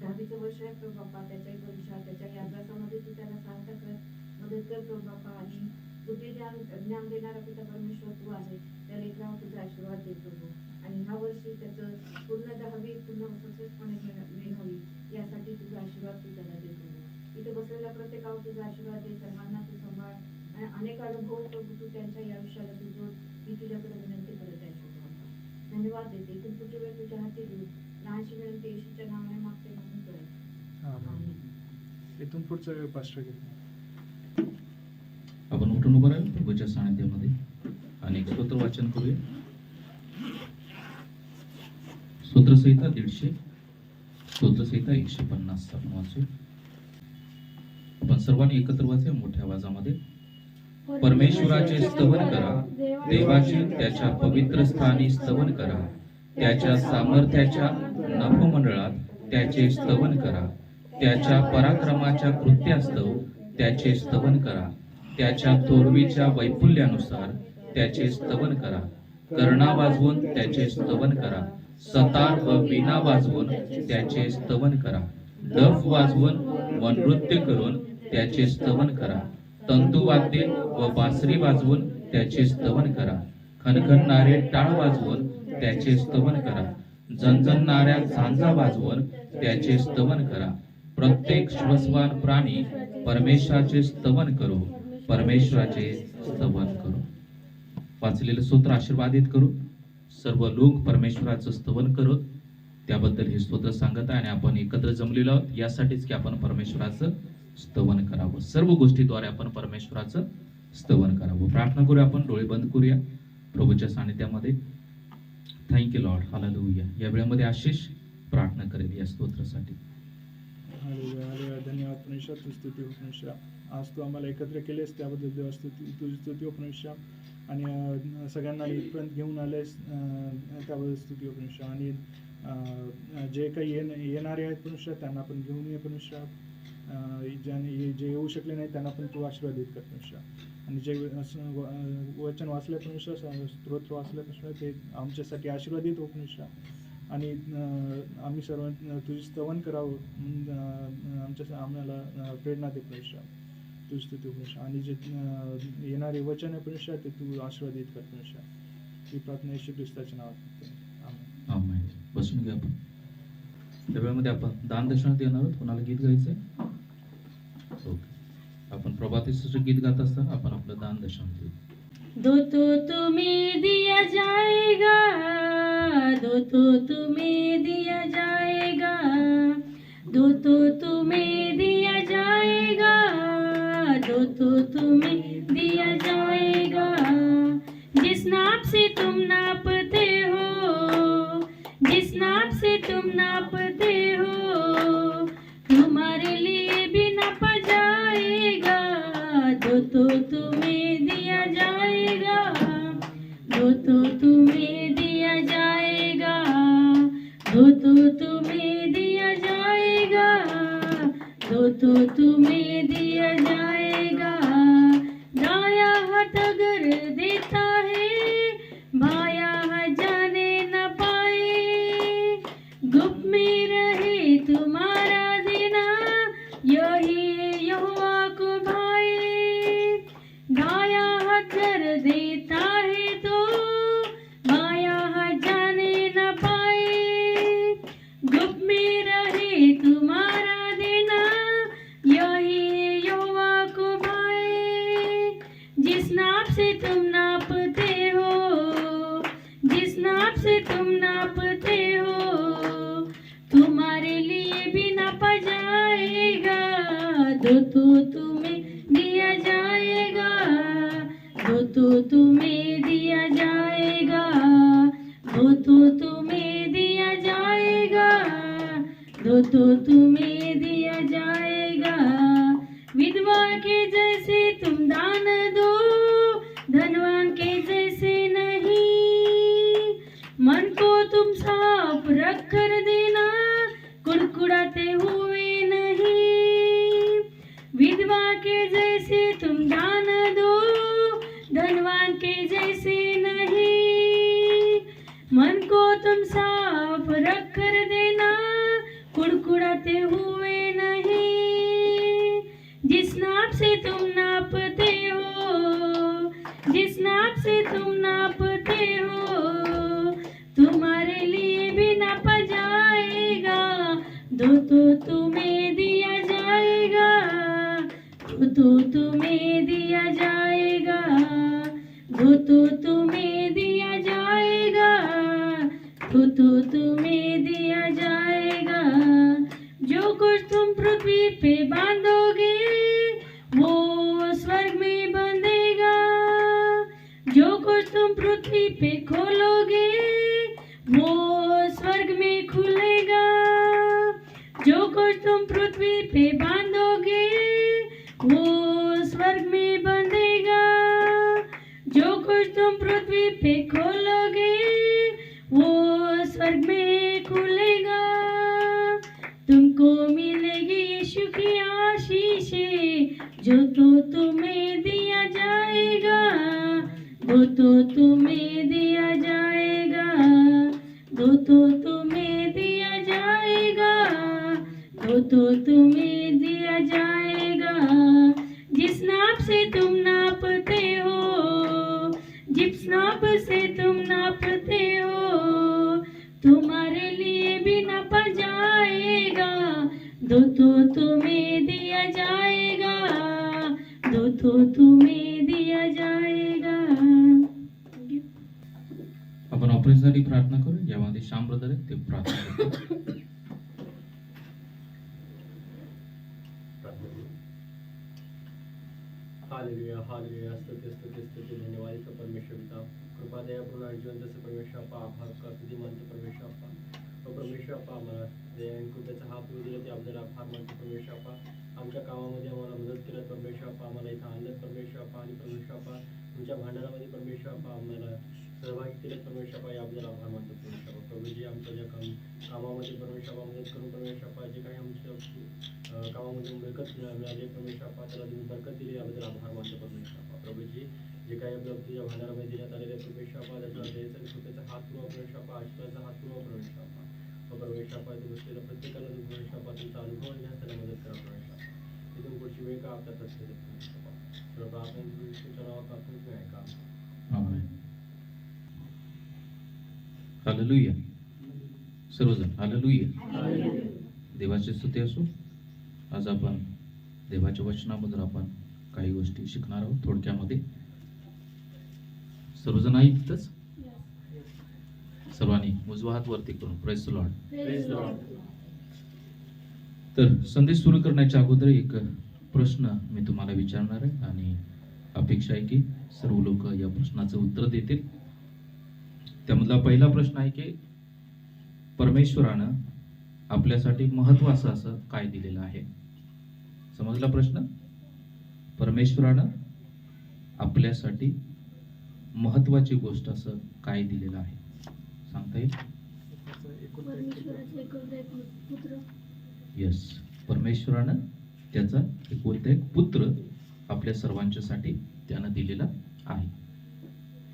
10वीचं वर्ष आहे प्रभू बापा, त्याच्याही परीक्षा, त्याच्याही अभ्यासामध्ये तू त्यांना सहायता कर, मदत कर प्रभू बापा. आणि बुद्धी ज्ञान देणारा पिता परमेश्वर तू आहे, त्या लेकरावर तुझा आशीर्वाद दे प्रभू. आणि ह्या वर्षी त्याचं पूर्ण 10वी पूर्ण सक्सेसपणे निघावी यासाठी तुझा आशीर्वाद तू त्याला दे प्रभू. इथे बसलेल्या प्रत्येकावर तुझा आशीर्वाद दे, सर्वांना तू सांभाळ आणि अनेक अनुभव प्रभू तू त्यांच्या या आयुष्याला तू जोड. मी तुझ्याकडे विनंती करत आहे प्रभू. धन्यवाद देते, इथून पुढची वेळ तुझ्या हाती देऊ. लहानशी विनंती येशूच्या नावाने मागते म्हणून कळेल. आमेन. इथून पुढचं पास्टर घेतो. आपण उठून उभं राहील प्रभूच्या सानिध्यामध्ये आणि एक स्तोत्र वाचन करूया. स्तोत्रसंहिता 150, स्तोत्रसंहिता 150 आपण वाचूया. आपण सर्वांनी एकत्र वाचूया मोठ्या आवाजामध्ये. परमेश्वराचे स्तवन करा, देवाचे त्याच्या पवित्र स्थानी स्तवन करा, त्याच्या सामर्थ्याच्या नभोमंडळात त्याचे स्तवन करा, त्याच्या पराक्रमाच्या कृत्यास्तव त्याचे स्तवन करा, त्याच्या तोडवीच्या वैपुल्यानुसार त्याचे स्तवन करा, कर्णा वाजवून त्याचे स्तवन करा, सतार व वीणा वाजवून त्याचे स्तवन करा, डफ वाजवून व नृत्य करून त्याचे स्तवन करा, तंतुवाद्य व बासरी वाजवून त्याचे स्तवन करा, खणखणणारे टाळ वाजवून त्याचे स्तवन करा, झणझणणाऱ्या झांजा वाजवून त्याचे स्तवन करा. प्रत्येक श्वसवान प्राणी परमेश्वराचे स्तवन करो, परमेश्वराचे स्तवन करो. वाचलेलं स्तोत्र आशीर्वादित करू. सर्व लोक परमेश्वराचं स्तवन करत त्याबद्दल हे स्तोत्र सांगत आहे आणि आपण एकत्र जमलेलो आहोत यासाठीच की आपण परमेश्वराचं स्तवन करावं. सर्व गोष्टीद्वारे आपण परमेश्वराचं स्तवन करावं. प्रार्थना करूया. आपण डोळे बंद करूया प्रभूच्या सानिध्यामध्ये. Thank you Lord. हालेलुया. या वेळेमध्ये आशिष प्रार्थना करेल या स्तोत्रासाठी. Hallelujah, hallelujah. धन्यवाद परमेश्वर, तुझी स्तुती हो परमेश्वर. आज तू आम्हाला एकत्र केलेस त्याबद्दल देवा स्तुती, तुझी स्तुती हो परमेश्वर. आणि सगळ्यांना इथपर्यंत घेऊन आलेस त्याबद्दल स्तुती हो परमेश्वर. आणि जे काही येणारे आहेत परमेश्वर त्यांना पण घेऊन ये परमेश्वर. जे येऊ शकले नाही त्यांना पण तू आशीर्वादित कर परमेश्वर. आणि जे वचन वाचलं परमेश्वर, स्तोत्र वाचलं परमेश्वर, ते आमच्यासाठी आशीर्वादित हो परमेश्वर. आणि आम्ही सर्व तुझी स्तवन करावं आम्हाला प्रेरणा दे परमेश्वर. तुझी स्तुती परमेश्वर. आणि जे येणारे वचन आहे परमेश्वर ते तू आशीर्वादित कर परमेश्वर. ही प्रार्थना येशू ख्रिस्ताच्या नावात करते. आमेन. आमेन. बसून घ्या आपण. त्या वेळेमध्ये आपण दानदर्शनात येणार आहोत. कोणाला गीत गायचंय? ओके. आपण प्रभातीचं गीत गात असताना आपण आपलं दानदर्शन देऊ. दो तो तुम्हें दिया जाएगा, दो तो तुम्हें दिया जाएगा, दो तो तुम्हें दिया जाएगा, दो तो तुम्हें दिया जाएगा. जिस नाप से तुम नापते हो, जिस नाप से तुम नापते हो, तुम्हारे लिए भी नापा जाएगा. दो तो तुम्हें दिया जाएगा, दो तो तुम्हें दिया जाएगा, दो तो तुम्हें दिया जाएगा, दो तो तुम्हें दिया जाएगा. दाया हाथ अगर देता है, बाया हाथ जाने न पाए, गुप्त में रहे तुम्हारा देना, यही यहोवा को भाए. दाया हाथ अगर देता है तो बाया हाथ जाने न पाए, गुप्त में रहे तुम्हारा देना, यही यहोवा को भाए. जिस नाप से तुम नापते हो, जिस नाप से तुम नापते हो, तुम्हारे लिए भी नापा जाएगा. दो तो तुम्हें दिया जाएगा, दो तो तुम्हें दिया जाएगा, दो तो तुम्हें दिया जाएगा, दो तो तुम्हें दिया जाएगा. विधवा के जैसे तुम दान दो, धनवान के जैसे नहीं. मन को तुम साफ रख कर देना, कुड़कुड़ाते हुए नहीं. विधवा के जैसे तुम दान दो, धनवान के जैसे नहीं. मन को तुम साफ रख कर देना, कुड़कुड़ाते हुए नहीं. जिस नाप से तुम नापते हो, जिस नाप से तुम नापते हो, तुम्हारे लिए भी नापा जाएगा. दो तो तुम्हें दिया जाएगा, दो तो तुम्हें दिया जाएगा, दो तो तुम्हें दिया जाएगा, दो तो तुम्हें दिया जाएगा. पृथ्वी पे बांधोगे वो स्वर्ग में बंधेगा, जो कुछ तुम पृथ्वी पे खोलोगे वो स्वर्ग में खुलेगा, जो कुछ तुम पृथ्वी पे बांधोगे वो स्वर्ग में बंधेगा, जो कुछ तुम पृथ्वी पे खोलोगे वो स्वर्ग में खुलेगा। तुमको मिलेगी यीशु की आशीषें, जो तो तुम्हें दिया जाएगा, वो तो तुम्हें दिया जाएगा, वो तो तुम्हें दिया जाएगा, वो तो तुम्हें दिया जाएगा। जिस नाप से तुम नापते हो, जिस नाप से तुम नापते हो, तुम्हारे लिए भी नापा जाएगा, दो तो तुम्हें दिया जाएगा, दो तो तुम्हें दिया जाएगा। आपण ऑपरेशनसाठी प्रार्थना करू. यामध्ये श्याम ब्रदर आहेत, ते प्रार्थना करतात. हालेलुया हालेलुया स्तुती स्तुती स्तुती धन्यवाद तो परमेश्वर पिता कृपा दया पूर्ण जीवन जसं परमेश्वर आपा आभार का तुझी मानतो परमेश्वर आपा तो परमेश्वर आपा आम्हाला दया आणि कृपेचा हात देऊ दिला ते आपल्याला आभार मानतो परमेश्वर आपा आमच्या कामामध्ये आम्हाला मदत केलं परमेश्वर आपा आम्हाला इथं आणलं परमेश्वर आपा आणि परमेश्वर आपा तुमच्या भांडारामध्ये परमेश्वर आपा आम्हाला सहभागी केलं परमेश्वर आपा या आपल्याला आभार मानतो परमेश्वर आपा प्रभूजी आमच्या ज्या कामामध्ये परमेश्वर आपा मदत करून परमेश्वर आपा जे काही आमच्या कामामध्ये बरकत मिळाली परमेश्वर आपा त्याला तुम्ही बरकत दिली याबद्दल आभार मानतो परमेश्वर आपा प्रभूजी जे काही आपल्या तुझ्या भांडारामध्ये देण्यात आलेले परमेश्वर आपा त्याच्यावर द्यायचा आणि कृपेचा हात पुरवा परमेश्वर आपा आशीर्वादाचा हात पुरवा परमेश्वर आपा तो परमेश्वर आपा इथे बसलेल्या प्रत्येकाला तुम्ही परमेश्वर आपा तुमचा अनुभव घ्या त्याला मदत करा परमेश्वर आपा तिथून पुढची वेळ का आपल्या प्रत्येक परमेश्वर आपा सर्व आपण तुमच्या नावात आपण ऐका आमेन. हालेलुया. सर्वजण हालेलुया. देवाची स्तुती असो. आज आपण देवाच्या वचनाबद्दल आपण काही गोष्टी शिकणार आहोत थोडक्यामध्ये. सर्वजण ऐकतच सर्वांनी उजवा हात वरती करून प्रेज द लॉर्ड. तर संदेश सुरू करण्याच्या अगोदर एक प्रश्न मी तुम्हाला विचारणार आहे आणि अपेक्षा आहे की सर्व लोक या प्रश्नाचं उत्तर देतील. त्यामधला पहिला प्रश्न आहे की परमेश्वरानं आपल्यासाठी महत्वाचं असं काय दिलेलं आहे. समजला प्रश्न? परमेश्वरानं आपल्यासाठी महत्वाची गोष्ट असं काय दिलेलं आहे सांगता येईल? परमेश्वराचे एकुलता एक पुत्र. यस, परमेश्वरानं त्याचा एकुलता एक पुत्र आपल्या सर्वांच्यासाठी त्यानं दिलेला आहे.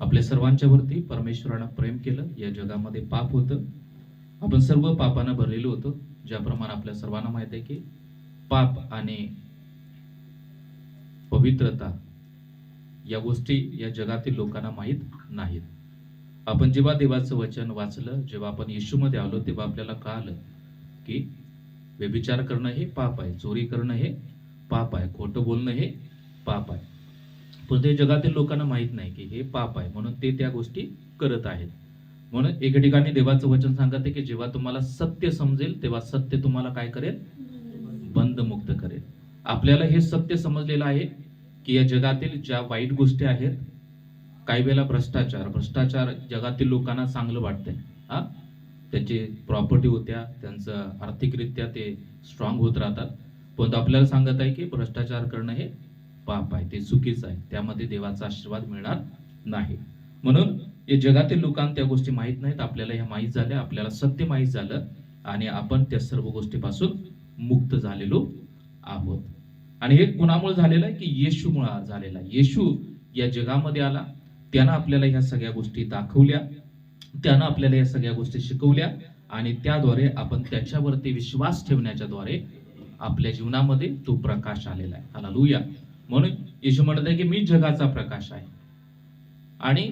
आपल्या सर्वांच्या वरती परमेश्वरानं प्रेम केलं. या जगामध्ये पाप होतं, आपण सर्व पापानं भरलेलो होतो. ज्याप्रमाणे आपल्या सर्वांना माहित आहे की पाप आणि पवित्रता या गोष्टी या जगातील लोकांना माहीत नाहीत. आपण जेव्हा देवाचं वचन वाचलं, जेव्हा आपण येशूमध्ये आलो, तेव्हा आपल्याला कळालं की व्यभिचार करणं हे पाप आहे, चोरी करणं हे पाप आहे, खोटं बोलणं हे पाप आहे. पण ते जगातील लोकांना माहीत नाही की हे पाप आहे, म्हणून ते त्या गोष्टी करत आहेत. म्हणून एका ठिकाणी देवाचं वचन सांगत आहे की जेव्हा तुम्हाला सत्य समजेल तेव्हा सत्य तुम्हाला काय करेल? बंधमुक्त करेल. आपल्याला हे सत्य समजलेलं आहे की या जगातील ज्या वाईट गोष्टी आहेत, काही वेळेला भ्रष्टाचार जगातील लोकांना चांगलं वाटतंय. त्याची प्रॉपर्टी होत्या, त्यांचं आर्थिकरित्या ते स्ट्रॉंग होत राहतात. पण आपल्याला सांगत आहे की भ्रष्टाचार करणं हे पाप आहे, ते चुकीचं आहे, त्यामध्ये देवाचा आशीर्वाद मिळणार नाही. म्हणून या जगातील लोकांना त्या गोष्टी माहीत नाहीत. आपल्याला ह्या माहीत झाल्या, आपल्याला सत्य माहीत झालं आणि आपण त्या सर्व गोष्टीपासून मुक्त झालेलो आहोत. आणि हे कुणामुळे झालेलं आहे की येशूमुळे झालेलं आहे. येशू या जगामध्ये आला, त्यानं आपल्याला ह्या सगळ्या गोष्टी दाखवल्या, त्यानं आपल्याला या सगळ्या गोष्टी शिकवल्या आणि त्याद्वारे आपण त्याच्यावरती विश्वास ठेवण्याच्या द्वारे आपल्या जीवनामध्ये तो प्रकाश आलेला आहे. हालेलुया. म्हणून येशू म्हणत आहे की मी जगाचा प्रकाश आहे आणि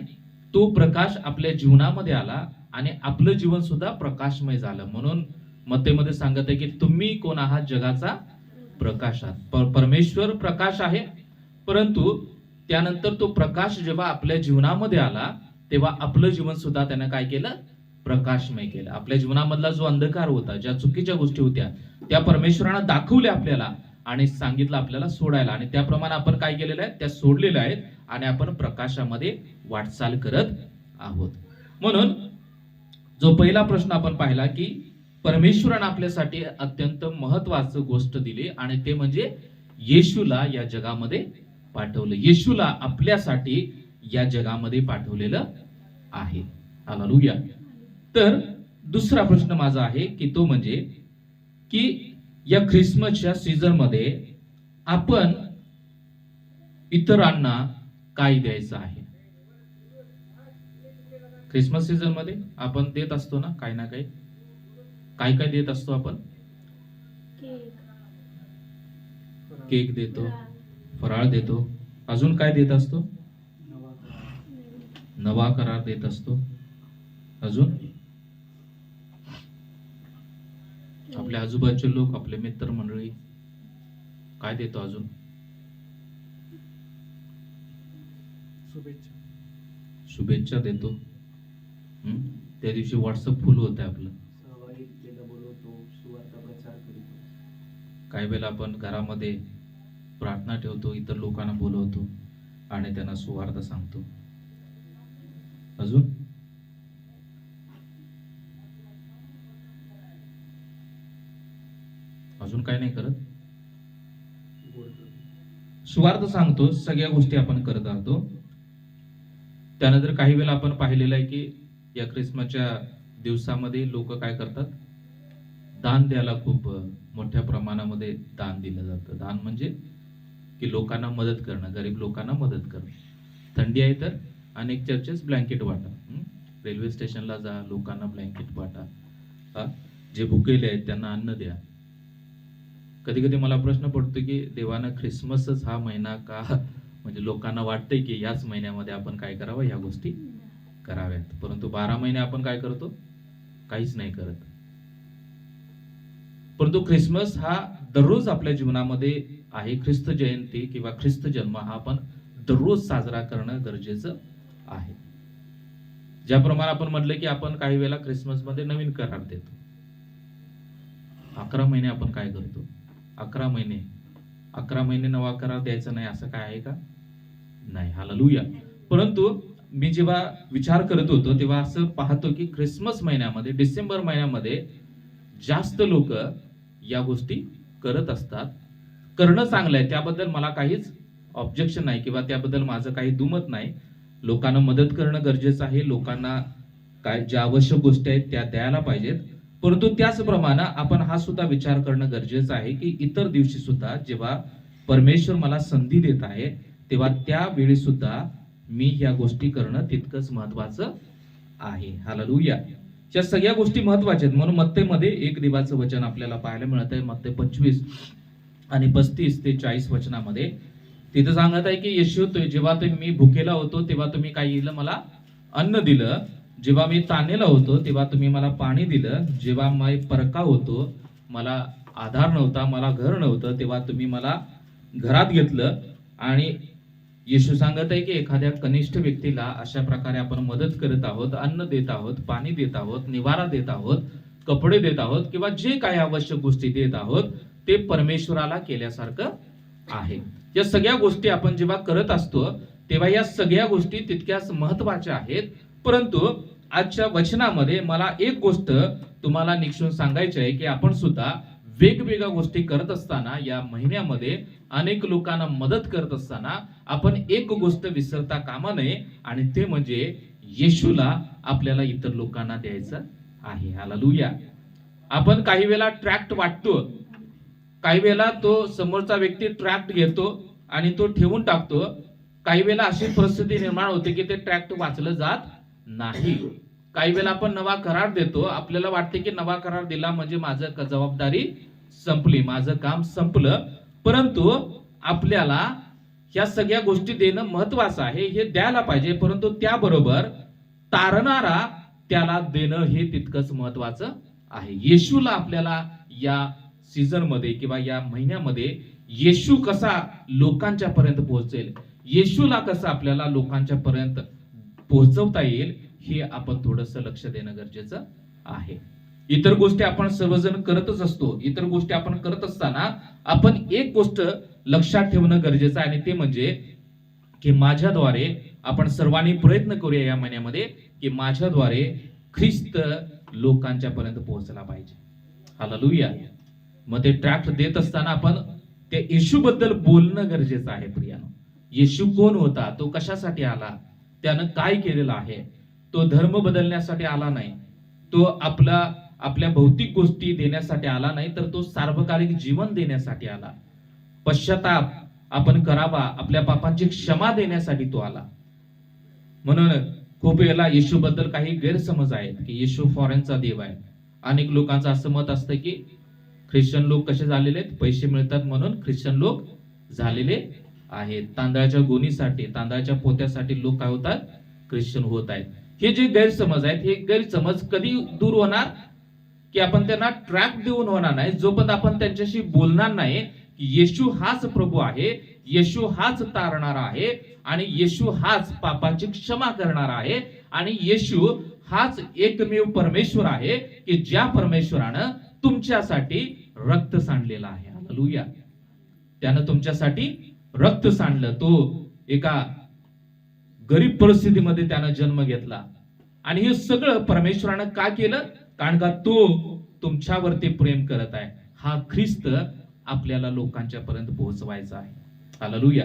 तो प्रकाश आपल्या जीवनामध्ये आला आणि आपलं जीवन सुद्धा प्रकाशमय झालं. म्हणून मत्तेमध्ये सांगत आहे की तुम्ही कोण आहात? जगाचा प्रकाश आहात. परमेश्वर प्रकाश आहे, परंतु त्यानंतर तो प्रकाश जेव्हा आपल्या जीवनामध्ये आला तेव्हा आपलं जीवन सुद्धा त्यानं काय केलं? प्रकाशमय केलं. आपल्या जीवनामधला जो अंधकार होता, ज्या चुकीच्या गोष्टी होत्या, त्या परमेश्वरानं दाखवल्या आपल्याला आणि सांगितलं आपल्याला सोडायला, आणि त्याप्रमाणे आपण काय केलेलं आहे, त्या सोडलेल्या आहेत आणि आपण प्रकाशामध्ये वाटचाल करत आहोत. म्हणून जो पहिला प्रश्न आपण पाहिला की परमेश्वरानं आपल्यासाठी अत्यंत महत्वाचं गोष्ट दिली आणि ते म्हणजे येशूला या जगामध्ये पाठवलं. येशूला आपल्यासाठी या जगामध्ये पाठवलेलं आहे. हालेलुया. तर दुसरा प्रश्न माझा आहे की तो म्हणजे की या ख्रिसमसच्या सीझन मध्ये आपण इतरांना काय द्यायचं आहे. ख्रिसमस सीझन मध्ये आपण देत असतो ना काही ना काही. काय काय देत असतो आपण. केक देतो, फराळ देतो, अजून काय देत असतो. नवा करार देत असतो. अजून आपल्या आजूबाजूचे लोक, आपले मित्र मंडळी काय देतो. अजून शुभेच्छा देतो. त्या दिवशी व्हॉट्सअप फुल होत आहे आपलं. सहभागीतेला बोलवतो, सुवार्ता प्रचार करतो. काही वेळेला आपण घरामध्ये प्रार्थना ठेवतो, इतर लोकांना बोलवतो आणि त्यांना सुवार्ता सांगतो. अजून अजून काय नाही करत. सुवार्थ सांगतो, सगळ्या गोष्टी आपण करत राहतो. त्यानंतर काही वेळेला आपण पाहिलेलं आहे की या ख्रिसमसच्या दिवसामध्ये लोक काय करतात, दान द्यायला खूप मोठ्या प्रमाणामध्ये दान दिलं जातं. दान म्हणजे की लोकांना मदत करणं, गरीब लोकांना मदत करणं. थंडी आहे तर अनेक चर्चेस ब्लँकेट वाटा, रेल्वे स्टेशनला जा, लोकांना ब्लँकेट वाटा, जे भुकेले आहेत त्यांना अन्न द्या. कधी कधी मला प्रश्न पडतो की देवानं ख्रिसमसच हा महिना का, म्हणजे लोकांना वाटतंय की याच महिन्यामध्ये आपण काय करावं, या गोष्टी कराव्यात, परंतु 12 महिने आपण काय करतो, काहीच नाही करत. परंतु ख्रिसमस हा दररोज आपल्या जीवनामध्ये आहे. ख्रिस्त जयंती किंवा ख्रिस्त जन्म हा आपण दररोज साजरा करणं गरजेचं आहे. ज्याप्रमाणे आपण म्हटलं की आपण काही वेळेला ख्रिसमस मध्ये नवीन करार देतो. 11 महिने आपण काय करतो, 11 महिने नवा करार द्यायचा नाही असं काय आहे का, नाही. हालेलुया. परंतु मी जेव्हा विचार करत होतो तेव्हा असं पाहतो की ख्रिसमस महिन्यामध्ये, डिसेंबर महिन्यामध्ये जास्त लोक या गोष्टी करत असतात. करणं चांगलं आहे, त्याबद्दल मला काहीच ऑब्जेक्शन नाही किंवा त्याबद्दल माझं काही दुमत नाही. लोकांना मदत करणं गरजेचं आहे. लोकांना काय ज्या आवश्यक गोष्टी आहेत त्या द्यायला पाहिजेत. परंतु त्याचप्रमाणे आपण हा सुद्धा विचार करणं गरजेचं आहे की इतर दिवशी सुद्धा जेव्हा परमेश्वर मला संधी देत आहे तेव्हा त्यावेळी सुद्धा मी ह्या गोष्टी करणं तितकंच महत्वाचं आहे. हालेलुया. या सगळ्या गोष्टी महत्वाच्या आहेत. म्हणून मत्तेमध्ये एक देवाचं वचन आपल्याला पाहायला मिळत आहे. मत्ते 25 आणि 35 ते 40 वचनामध्ये तिथं सांगत आहे की येशू, जेव्हा मी भुकेला होतो तेव्हा तुम्ही काय केलं, मला अन्न दिलं. जेव्हा मी ताणलेला होतो तेव्हा तुम्ही मला पाणी दिलं. जेव्हा मी परका होतो, मला आधार नव्हता, मला घर नव्हतं, तेव्हा तुम्ही मला घरात घेतलं. आणि येशू सांगत आहे की एखाद्या कनिष्ठ व्यक्तीला अशा प्रकारे आपण मदत करत आहोत, अन्न देत आहोत, पाणी देत आहोत, निवारा देत आहोत, कपडे देत आहोत किंवा जे काही आवश्यक गोष्टी देत आहोत ते परमेश्वराला केल्यासारखं आहे. या सगळ्या गोष्टी आपण जेव्हा करत असतो तेव्हा या सगळ्या गोष्टी तितक्याच महत्वाच्या आहेत. परंतु आजच्या वचनामध्ये मला एक गोष्ट तुम्हाला निक्षून सांगायची आहे की आपण सुद्धा वेगवेगळ्या गोष्टी करत असताना, या महिन्यामध्ये अनेक लोकांना मदत करत असताना आपण एक गोष्ट विसरता कामा नये, आणि ते म्हणजे येशूला आपल्याला इतर लोकांना द्यायचं आहे. हालेलुया. आपण काही वेळेला ट्रॅक्ट वाटतो, काही वेळेला तो समोरचा व्यक्ती ट्रॅक्ट घेतो आणि तो ठेवून टाकतो. काही वेळेला अशी परिस्थिती निर्माण होते की ते ट्रॅक्ट वाचलं जात नाही. काही वेळेला आपण नवा करार देतो, आपल्याला वाटते की नवा करार दिला म्हणजे माझं जबाबदारी संपली, माझं काम संपलं. परंतु आपल्याला ह्या सगळ्या गोष्टी देणं महत्वाचं आहे, हे द्यायला पाहिजे. परंतु त्याबरोबर तारणारा त्याला देणं हे तितकंच महत्वाचं आहे. येशूला आपल्याला या सीझन मध्ये किंवा या महिन्यामध्ये येशू कसा लोकांच्या पर्यंत पोहोचेल, येशूला कसं आपल्याला लोकांच्या पर्यंत पोहोचवता येईल, हे आपण थोडंसं लक्ष देणं गरजेचं आहे. इतर गोष्टी आपण सर्वजण करतच असतो. इतर गोष्टी आपण करत असताना आपण एक गोष्ट लक्षात ठेवणं गरजेचं आहे, आणि ते म्हणजे की माझ्याद्वारे आपण सर्वांनी प्रयत्न करूया या महिन्यामध्ये की माझ्याद्वारे ख्रिस्त लोकांच्या पर्यंत पोहोचला पाहिजे. हालेलुया. मग ते ट्रॅक्ट देत असताना आपण त्या येशूबद्दल बोलणं गरजेचं आहे प्रियानो. येशू कोण होता, तो कशासाठी आला, त्यानं काय केलेलं आहे. तो धर्म बदलण्यासाठी आला नाही, तो आपल्या भौतिक गोष्टी देण्यासाठी आला नाही, तर तो सार्वकालिक जीवन देण्यासाठी आला. पश्चाताप आपण करावा, आपल्या पापांची क्षमा देण्यासाठी तो आला. म्हणून खूप वेळेला येशूबद्दल काही गैरसमज आहेत की येशू फॉरेनचा देव आहे. अनेक लोकांचं असं मत असतं की ख्रिश्चन लोक कसे झालेले आहेत, पैसे मिळतात म्हणून ख्रिश्चन लोक झालेले आहेत. तांदळाच्या गोणीसाठी, तांदळाच्या पोत्यासाठी लोक काय होतात, ख्रिश्चन होत आहेत. हे जे गैरसमज आहेत, हे गैरसमज कधी दूर होणार की आपण त्यांना ट्रॅक देऊन होणार नाही, जोपर्यंत आपण त्यांच्याशी बोलणार नाही की येशू हाच प्रभू आहे, येशू हाच तारणारा आहे, आणि येशू हाच पापाची क्षमा करणारा आहे, आणि येशू हाच एकमेव परमेश्वर आहे की ज्या परमेश्वरानं तुमच्यासाठी रक्त सांडलेलं आहे. हालेलुया. त्यानं तुमच्यासाठी रक्त सांडलं. तो एका गरीब परिस्थितीमध्ये त्यानं जन्म घेतला, आणि हे सगळं परमेश्वरानं का केलं, कारण का तो तुमच्यावरती प्रेम करत आहे. हा ख्रिस्त आपल्याला लोकांच्या पर्यंत पोहोचवायचा आहे. हालेलुया.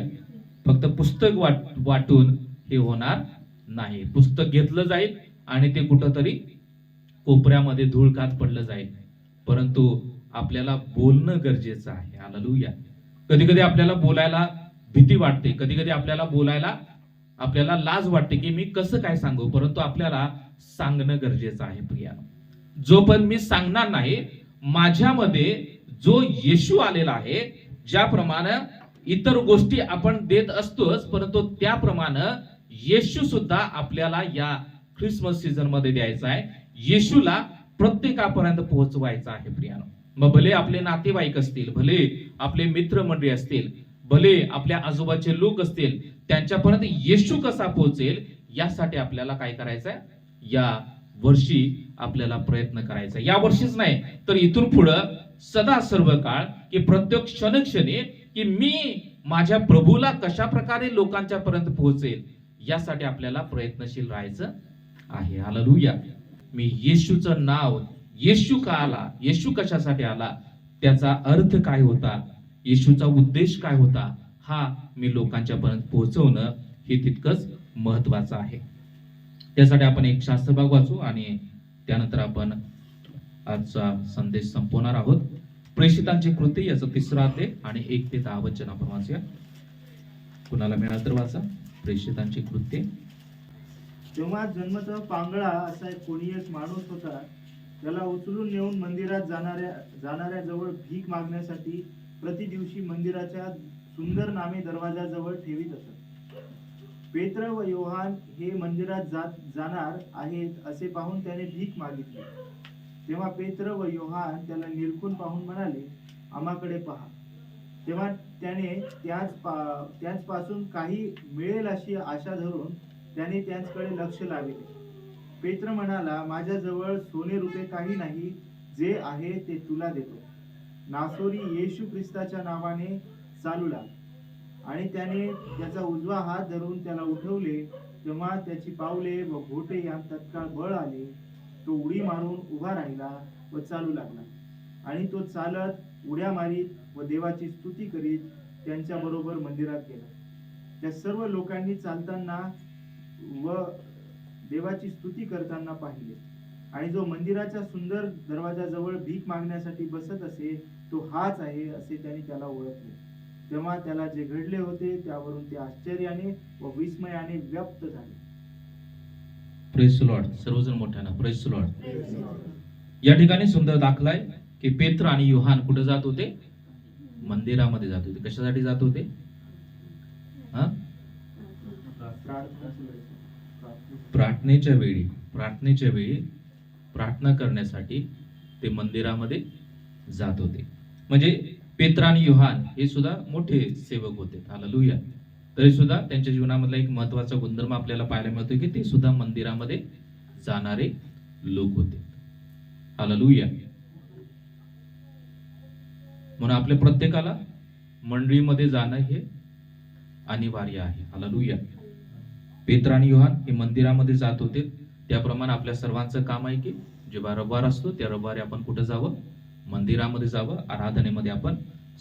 फक्त पुस्तक वाटून हे होणार नाही. पुस्तक घेतलं जाईल आणि ते कुठंतरी कोपऱ्यामध्ये धूळ खात पडलं जाईल, परंतु आपल्याला बोलणं गरजेचं आहे. हालेलुया. कधी कधी आपल्याला बोलायला भीती वाटते, कधी कधी आपल्याला बोलायला आपल्याला लाज वाटते की मी कसं काय सांगू, परंतु आपल्याला सांगणं गरजेचं आहे प्रिया. जोपर्यंत मी सांगणार नाही, माझ्यामध्ये जो येशू आलेला आहे, ज्याप्रमाणे इतर गोष्टी आपण देत असतोच, परंतु त्याप्रमाणे येशू सुद्धा आपल्याला या ख्रिसमस सीझन मध्ये द्यायचा आहे. येशूला प्रत्येकापर्यंत पोहोचवायचं आहे प्रियानो. मग भले आपले नातेवाईक असतील, भले आपले मित्रमंडळी असतील, भले आपल्या आजूबाजूचे लोक असतील, त्यांच्यापर्यंत येशू कसा पोहोचेल यासाठी आपल्याला काय करायचं आहे, या वर्षी आपल्याला प्रयत्न करायचा. या वर्षीच नाही तर इथून पुढं सदा सर्व काळ की प्रत्येक क्षणक्षणी की मी माझ्या प्रभूला कशा प्रकारे लोकांच्या पर्यंत पोहोचेल यासाठी आपल्याला प्रयत्नशील राहायचं आहे. हालेलुया. मी येशूचं नाव, येशू का आला, येशू कशासाठी आला, त्याचा अर्थ काय होता, येशूचा उद्देश काय होता, हा मी लोकांच्या पर्यंत पोहोचवणं हे तितकंच महत्वाचं आहे. त्यासाठी आपण एक शास्त्रभाग वाचू आणि त्यानंतर आपण आजचा संदेश संपवणार आहोत. प्रेषितांची कृती याचं 3 अध्याय आणि 1 ते 10 वचन आपण वाचूया. कुणाला मिळालं तर वाचा. प्रेषितांची कृत्ये. तेव्हा जन्मतः पांगळा असा कोणी एक माणूस होता. त्याला उचलून नेऊन मंदिरात जाणाऱ्या जवळ भीक मागण्यासाठी प्रति दिवशी मंदिराच्या सुंदर नामे दरवाजाजवळ ठेवीत असत. पेत्र व योहान हे मंदिरात जाणार आहेत असे पाहून त्याने भीक मागितली. तेव्हा पेत्र व योहान त्याला निरखून पाहून म्हणाले, आम्हाकडे पहा. तेव्हा त्याने त्याच पासून काही मिळेल अशी आशा धरून त्याने त्यांच्याकडे लक्ष लावले. पेत्र म्हणाला, माझ्याजवळ सोने रुपये काही नाही, जे आहे ते तुला देतो. नासोरी येशू ख्रिस्ताच्या नावाने चालू लाग. आणि त्याने त्याचा उजवा हात धरून त्याला उठवले. तेव्हा त्याची पावले व घोटे यात तत्काळ बळ आले. तो उडी मारून उभा राहिला व चालू लागला. आणि तो चालत उड्या मारीत व देवाची स्तुती करीत त्यांच्या बरोबर मंदिरात गेला. त्या सर्व लोकांनी चालताना व देवाची स्तुती करताना पाहिले. आणि जो मंदिराच्या सुंदर दरवाजाजवळ भीक मागण्यासाठी बसत असे तो हाच आहे असे त्यांनी त्याला ओळखले. तेव्हा त्याला जे घडले होते त्यावरून ते आश्चर्याने व विस्मयाने व्यक्त झाले. Praise the Lord. सर्वजण मोठ्यानं प्रेज द लॉर्ड. या ठिकाणी सुंदर दाखला आहे की पेत्र आणि योहान कुठे जात होते, मंदिरामध्ये जात होते. कशासाठी जात होते, प्रार्थनेच्या वेळी प्रार्थना करण्यासाठी ते मंदिरामध्ये जात होते. म्हणजे पेत्र आणि योहान हे सुद्धा मोठे सेवक होते. हालेलुया. तरी सुद्धा त्यांच्या जीवनामधला एक महत्वाचा गुणधर्म आपल्याला पाहायला मिळतो की ते सुद्धा मंदिरामध्ये जाणारे लोक होते. हालेलुया. म्हणून आपल्या प्रत्येकाला मंडळीमध्ये जाणं हे अनिवार्य आहे. हालेलुया. पेत्र आणि योहान हे मंदिरामध्ये जात होते, त्याप्रमाणे आपल्या सर्वांचं काम आहे की जेव्हा रविवार असतो त्या रविवारी आपण कुठं जावं? मंदिरामध्ये जावं, आराधनेमध्ये आपण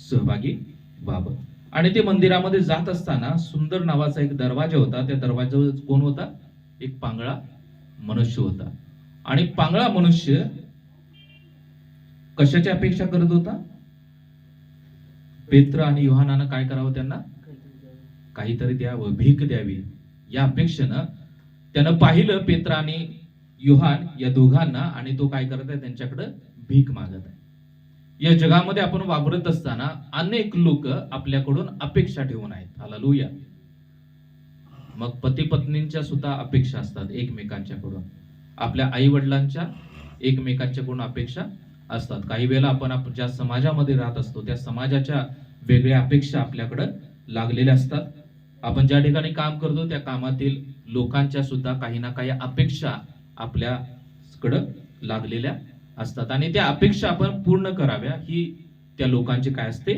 सहभागी व्हावं. आणि ते मंदिरामध्ये जात असताना सुंदर नावाचा एक दरवाजा होता. त्या दरवाजावर कोण होता? एक पांगळा मनुष्य होता. आणि पांगळा मनुष्य कशाची अपेक्षा करत होता? पेत्र आणि योहानानं काय करावं? त्यांना काहीतरी द्यावं, भीक द्यावी या अपेक्षेनं त्यानं पाहिलं पेत्र आणि योहान या दोघांना, आणि तो काय करत आहे? त्यांच्याकडे भीक मागत आहे. या जगामध्ये आपण वावरत असताना अनेक लोक आपल्याकडून अपेक्षा ठेवून आहेत. हालेलुया. मग पती पत्नींच्या सुद्धा अपेक्षा असतात एकमेकांच्याकडून, आपल्या आई वडिलांच्या एकमेकांच्याकडून अपेक्षा असतात. काही वेळेला आपण ज्या समाजामध्ये राहत असतो त्या समाजाच्या वेगळ्या अपेक्षा आपल्याकडे लागलेल्या असतात. आपण ज्या ठिकाणी काम करतो त्या कामातील लोकांच्या सुद्धा काही ना काही अपेक्षा आपल्याकडे लागलेल्या असतात, आणि त्या अपेक्षा आपण पूर्ण कराव्या ही त्या लोकांची काय असते?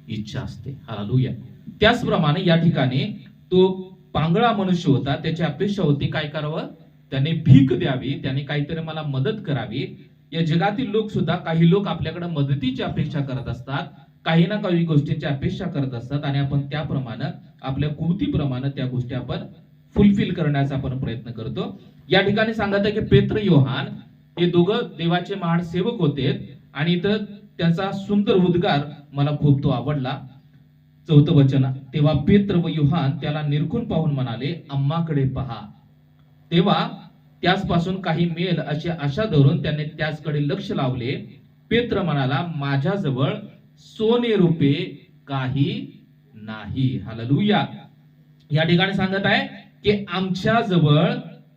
इच्छा असते. हालेलुया. त्याचप्रमाणे या ठिकाणी तो पांगळा मनुष्य होता, त्याची अपेक्षा होती काय करावं? त्याने भीक द्यावी, त्याने काहीतरी मला मदत करावी. या जगातील लोक सुद्धा, काही लोक आपल्याकडे मदतीची अपेक्षा करत असतात, काही ना काही गोष्टींची अपेक्षा करत असतात, आणि आपण त्याप्रमाणे आपल्या कृतीप्रमाणे त्या गोष्टी आपण फुलफिल करण्याचा आपण प्रयत्न करतो. या ठिकाणी सांगत आहे की पेत्र योहान हे दोघं देवाचे महान सेवक होते, आणि इथं त्यांचा सुंदर उद्गार मला खूप तो आवडला. 4थं वचन, तेव्हा पेत्र व योहान त्याला निरखून पाहून म्हणाले, आम्हाकडे पहा. तेव्हा त्याचपासून काही मिळेल अशी आशा धरून त्याने त्याचकडे लक्ष लावले. पेत्र म्हणाला, माझ्याजवळ सोने रुपे काही नाही. हालेलुया. या ठिकाणी सांगत आहे की आमच्या जवळ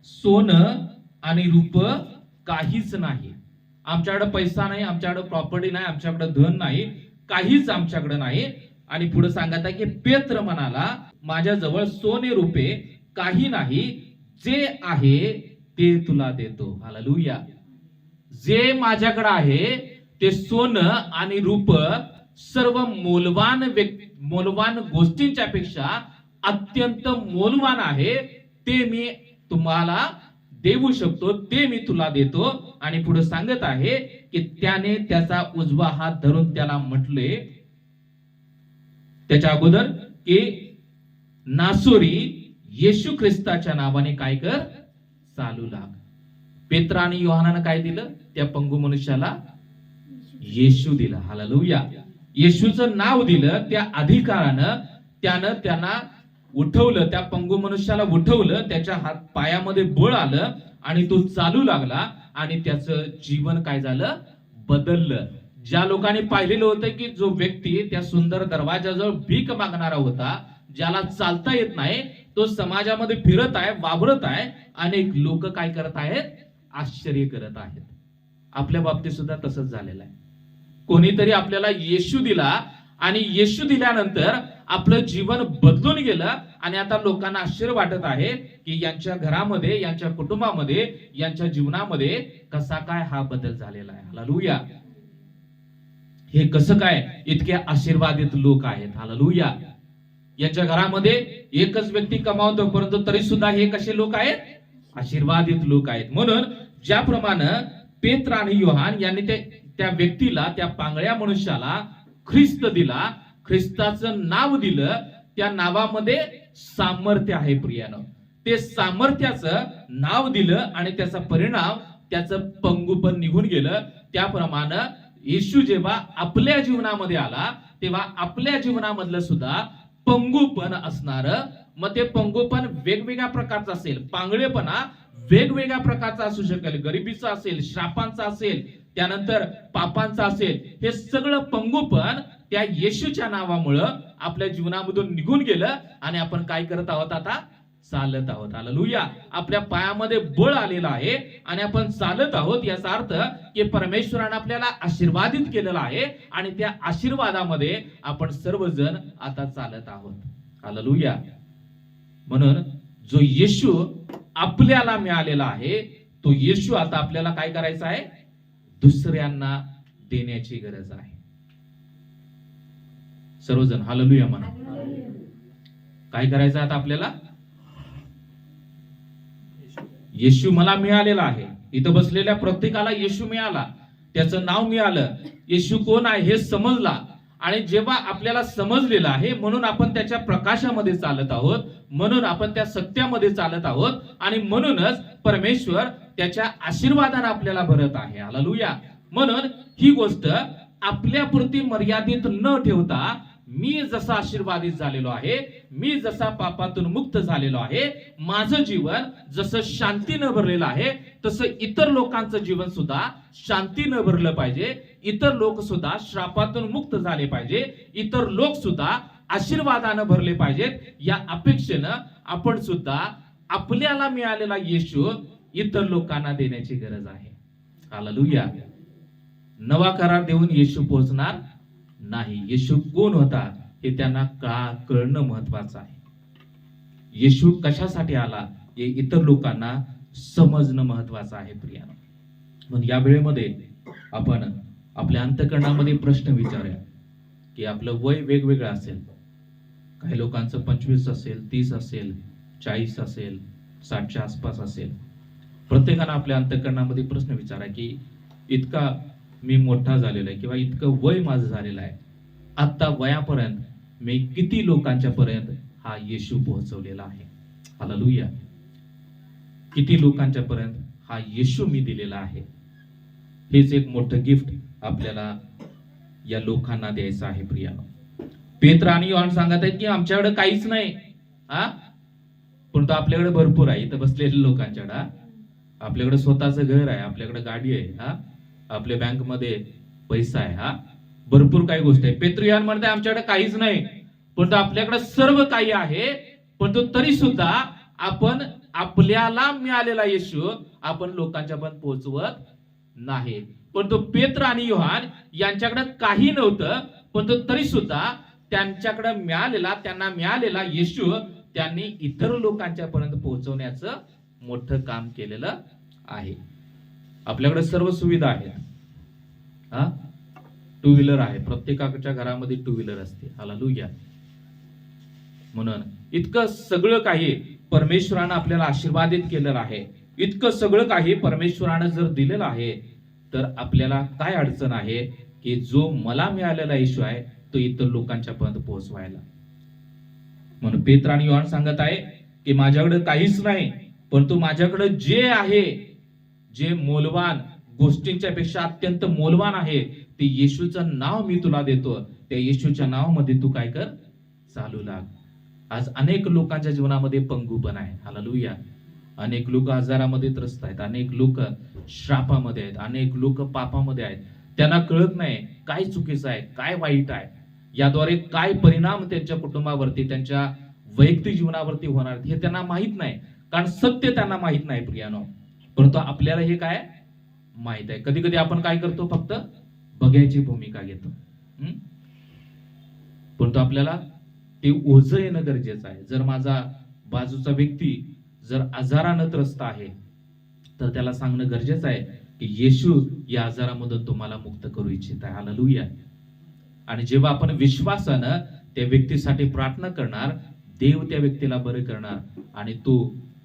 सोनं आणि रूप काहीच नाही. आमच्याकडे पैसा नाही, आमच्याकडे प्रॉपर्टी नाही, आमच्याकडे धन नाही, काहीच आमच्याकडे नाही. आणि पुढे सांगत आहे की पेत्र म्हणाला, माझ्याजवळ सोने रुपे काही नाही, जे आहे ते तुला देतो. हालेलुया. जे माझ्याकडे आहे ते सोनं आणि रूप सर्व मोलवान गोष्टींच्या पेक्षा अत्यंत मोलवान आहे, ते मी तुम्हाला देऊ शकतो, ते मी तुला देतो. आणि पुढे सांगत आहे की त्याने त्याचा उजवा हात धरून त्याला म्हटले, त्याच्या अगोदर की नासोरी येशू ख्रिस्ताच्या नावाने काय कर? चालू लाग. पेत्र आणि योहानानं काय दिलं? त्या पंगू मनुष्याला येशू दिला. हालेलुया. येशूचं नाव दिलं. त्या अधिकारानं त्यानं त्यांना उठवलं, त्या पंगू मनुष्याला उठवलं, त्याच्या हात पायामध्ये बळ आलं आणि तो चालू लागला, आणि त्याचं जीवन काय झालं? बदललं. ज्या लोकांनी पाहिलेलं होतं की जो व्यक्ती त्या सुंदर दरवाजाजवळ भीक मागणारा होता, ज्याला चालता येत नाही, तो समाजामध्ये फिरत आहे, वावरत आहे, अनेक लोक काय करत आहेत? आश्चर्य करत आहेत. आपल्या बाबतीत सुद्धा तसंच झालेलं आहे. कोणीतरी आपल्याला येशू दिला, आणि येशू दिल्यानंतर आपलं जीवन बदलून गेलं, आणि आता लोकांना आश्चर्य वाटत आहे की यांच्या घरामध्ये, यांच्या कुटुंबामध्ये, यांच्या जीवनामध्ये कसा काय हा बदल झालेला आहे. हालेलुया. हे कसं काय? इतके आशीर्वादित लोक आहेत. हालेलुया. यांच्या घरामध्ये एकच व्यक्ती कमावतो, परंतु तरी सुद्धा हे कसे लोक आहेत? आशीर्वादित लोक आहेत. म्हणून ज्याप्रमाणे पेत्र आणि योहान यांनी त्या व्यक्तीला, त्या पांगळ्या मनुष्याला ख्रिस्त दिला, ख्रिस्ताचं नाव दिलं, त्या नावामध्ये सामर्थ्य आहे प्रियानं. ते सामर्थ्याचं नाव दिलं आणि त्याचा परिणाम, त्याचं पंगुपण निघून गेलं. त्याप्रमाणे येशू जेव्हा आपल्या जीवनामध्ये आला, तेव्हा आपल्या जीवनामधलं सुद्धा पंगुपण असणार. मग ते पंगुपण वेगवेगळ्या प्रकारचं असेल, पांगळेपणा वेगवेगळ्या प्रकारचा असू शकेल, गरिबीचा असेल, श्रापांचा असेल, त्यानंतर पापांचा असेल. हे सगळं पंगुपण त्या येशूच्या नावामुळं आपल्या जीवनामधून निघून गेलं, आणि आपण काय करत आहोत? आता चालत आहोत. हालेलुया. आपल्या पायामध्ये बळ आलेलं आहे आणि आपण चालत आहोत. याचा अर्थ की परमेश्वराने आपल्याला आशीर्वादित केलेला आहे, आणि त्या आशीर्वादामध्ये आपण सर्वजण आता चालत आहोत. हालेलुया. म्हणून जो येशू आपल्याला मिळालेला आहे, तो येशू आता आपल्याला काय करायचा आहे? दुसऱ्यांना देण्याची गरज आहे. सर्वजण हालेलुया म्हणा. काय करायचं आता आपल्याला? येशू मला मिळालेला आहे. इथं बसलेल्या प्रत्येकाला येशू मिळाला, त्याचं नाव मिळालं, येशू कोण आहे हे समजला. आणि जेव्हा आपल्याला समजलेलं आहे म्हणून आपण त्याच्या प्रकाशामध्ये चालत आहोत, म्हणून आपण त्या सत्यामध्ये चालत आहोत, आणि म्हणूनच परमेश्वर त्याच्या आशीर्वादाने आपल्याला भरत आहे. हालेलुया. म्हणून ही गोष्ट आपल्यापुरती मर्यादित न ठेवता, मी जसा आशीर्वादित झालेलो आहे, मी जसा पापातून मुक्त झालेलो आहे, माझं जीवन जसं शांतीनं भरलेलं आहे, तसं इतर लोकांचं जीवन सुद्धा शांतीनं भरलं पाहिजे. इतर लोक सुद्धा श्रापातून मुक्त झाले पाहिजे, इतर लोक सुद्धा आशीर्वादानं भरले पाहिजेत. या अपेक्षेनं आपण सुद्धा आपल्याला मिळालेला येशू इतर लोकांना देण्याची गरज आहे. हालेलुया. नवा करार देऊन येशू पोहोचणार नाही. येशू कोण होता हे त्यांना कळणं महत्वाचं आहे. येशू कशासाठी आला हे इतर लोकांना समजणं महत्वाचं आहे प्रियानो. म्हणून या वेळेमध्ये आपण आपल्या अंतःकरणामध्ये प्रश्न विचारूया की आपलं वय वेगवेगळं असेल. काही लोकांचं 25 असेल, 30 असेल, 40 असेल, 60च्या आसपास असेल. प्रत्येकानं आपल्या अंतःकरणामध्ये प्रश्न विचारा की इतका मी मोठा झालेला आहे किंवा इतकं वय माझं झालेलं आहे, आता वयापर्यंत मी किती लोकांच्या पर्यंत हा येशू पोहोचवलेला आहे. हालेलुया. किती लोकांच्या पर्यंत हा येशू मी दिलेला आहे. हेच एक मोठं गिफ्ट आपल्याला या लोकांना द्यायचं आहे प्रियानो. पेत्र आणि योहान सांगत आहेत की आमच्याकडे काहीच नाही, पण तो आपल्याकडे भरपूर आहे. इथं बसलेल्या लोकांच्याकडे आपल्याकडे स्वतःचं घर आहे, आपल्याकडे गाडी आहे, आपल्या बँक मध्ये पैसा आहे, भरपूर काही गोष्टी आहे. पेत्र योहान म्हणते आमच्याकडे काहीच नाही, पण तो आपल्याकडे सर्व काही आहे, पण तो तरी सुद्धा आपण आपल्याला मिळालेला येशू आपण लोकांच्या पर्यंत पोहोचवत नाही. पण तो पेत्र आणि योहान यांच्याकडे काही नव्हतं, पण तो तरी सुद्धा त्यांच्याकडे त्यांना मिळालेला येशू त्यांनी इतर लोकांच्या पर्यंत पोहोचवण्याचं मोठं काम केलेलं आहे. आपल्याकडे सर्व सुविधा आहेत. टू व्हीलर आहे, प्रत्येकाच्या घरामध्ये टू व्हीलर असते. हालेलुया. म्हणून इतकं सगळं काही परमेश्वरानं आपल्याला आशीर्वादित केलेलं आहे. इतकं सगळं काही परमेश्वरानं जर दिलेलं आहे, तर आपल्याला काय अडचण आहे की जो मला मिळालेला येशू आहे तो इतर लोकांच्या पर्यंत पोहोचवायला. म्हणून पेत्र आणि योहान सांगत आहे की माझ्याकडे काहीच नाही, पण तू माझ्याकडे जे आहे, जे मौल्यवान गोष्टींच्या पेक्षा अत्यंत मौल्यवान आहे, ते येशूचं नाव मी तुला देतो. त्या येशूच्या नावामध्ये तू काय कर? चालू लाग. आज अनेक लोकांच्या जीवनामध्ये पंगुपण आहे. हालेलुया. अनेक लोक आजारामध्ये त्रस्त आहेत, अनेक लोक श्रापामध्ये आहेत, अनेक लोक पापामध्ये आहेत. त्यांना कळत नाही काय चुकीचं आहे, काय वाईट आहे, याद्वारे काय परिणाम त्यांच्या कुटुंबावरती, त्यांच्या वैयक्तिक जीवनावरती होणार हे त्यांना माहित नाही, कारण सत्य त्यांना माहित नाही प्रियानो. परंतु आपल्याला हे काय माहित आहे. कधी कधी आपण काय करतो, फक्त बघायची भूमिका घेतो. परंतु आपल्याला ते ओझं येणं गरजेचं आहे. जर माझा बाजूचा व्यक्ती जर आजारानं त्रस्त आहे, तर त्याला सांगणं गरजेचं आहे की येशू या आजारामधून तुम्हाला मुक्त करू इच्छित आहे. हालेलुया. आणि जेव्हा आपण विश्वासानं त्या व्यक्तीसाठी प्रार्थना करणार, देव त्या व्यक्तीला बरे करणार आणि तो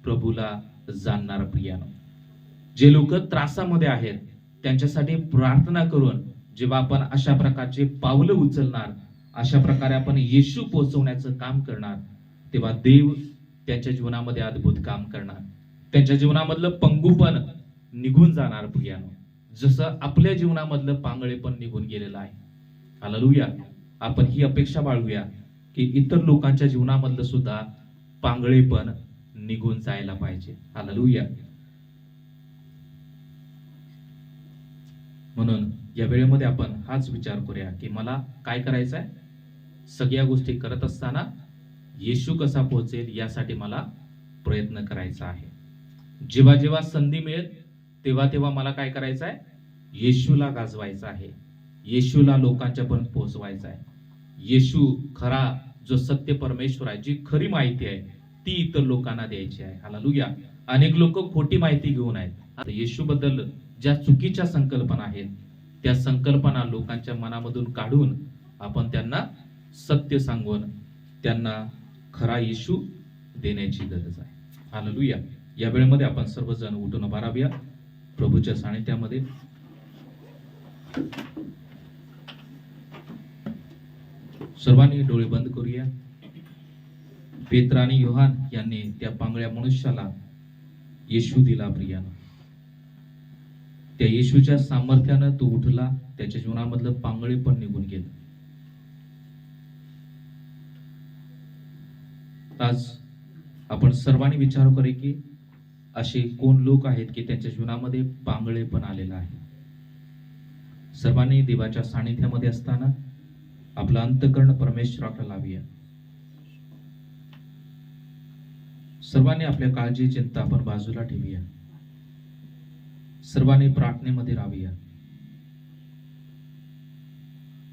प्रभूला जाणणार प्रियानो. जे लोक त्रासामध्ये आहेत त्यांच्यासाठी प्रार्थना करून जेव्हा आपण अशा प्रकारचे पावलं उचलणार, अशा प्रकारे आपण येशू पोहोचवण्याचं काम करणार, तेव्हा देव त्यांच्या जीवनामध्ये अद्भुत काम करणार. त्यांच्या जीवनामधलं पंगुपण निघून जाणार प्रियानो, जसं आपल्या जीवनामधलं पांगळेपण निघून गेलेलं आहे. हालेलुया. आपण ही अपेक्षा बाळगूया की इतर लोकांच्या जीवनामधलं सुद्धा पांगळेपण निघून जायला पाहिजे. हालेलुया. म्हणून या वेळेमध्ये आपण हाच विचार करूया की मला काय करायचं आहे. सगळ्या गोष्टी करत असताना येशू कसा पोहोचेल यासाठी मला प्रयत्न करायचा आहे. जेव्हा जेव्हा संधी मिळेल तेव्हा तेव्हा मला काय करायचं आहे, येशूला गाजवायचं आहे, येशूला लोकांच्या पर्यंत पोहोचवायचं आहे. येशू खरा जो सत्य परमेश्वर आहे, जी खरी माहिती आहे ती इतर लोकांना द्यायची आहे. हालेलुया. अनेक लोक खोटी माहिती घेऊन आहेत, आता येशूबद्दल ज्या चुकीच्या संकल्पना आहेत त्या संकल्पना लोकांच्या मनामधून काढून आपण त्यांना सत्य सांगून त्यांना खरा येशू देण्याची गरज आहे. हालेलुया. या वेळेमध्ये आपण सर्वजण उठून उभा राहूया प्रभूच्या सानिध्यामध्ये. सर्वांनी डोळे बंद करूया. पेत्र आणि योहान यांनी त्या पांगळ्या मनुष्याला येशू दिला प्रियानं. त्या येशूच्या सामर्थ्यानं तो उठला, त्याच्या जीवनामधलं पांगळे पण निघून गेलं. आज आपण सर्वांनी विचार करे की असे कोण लोक आहेत की त्यांच्या जीवनामध्ये पांगळे पण आलेला आहे. सर्वांनी देवाच्या सानिध्यामध्ये असताना आपलं अंतःकरण परमेश्वराकडे लावूया. सर्वांनी आपल्या काळजी चिंता आपण बाजूला ठेवूया. सर्वांनी प्रार्थनेमध्ये राहूया.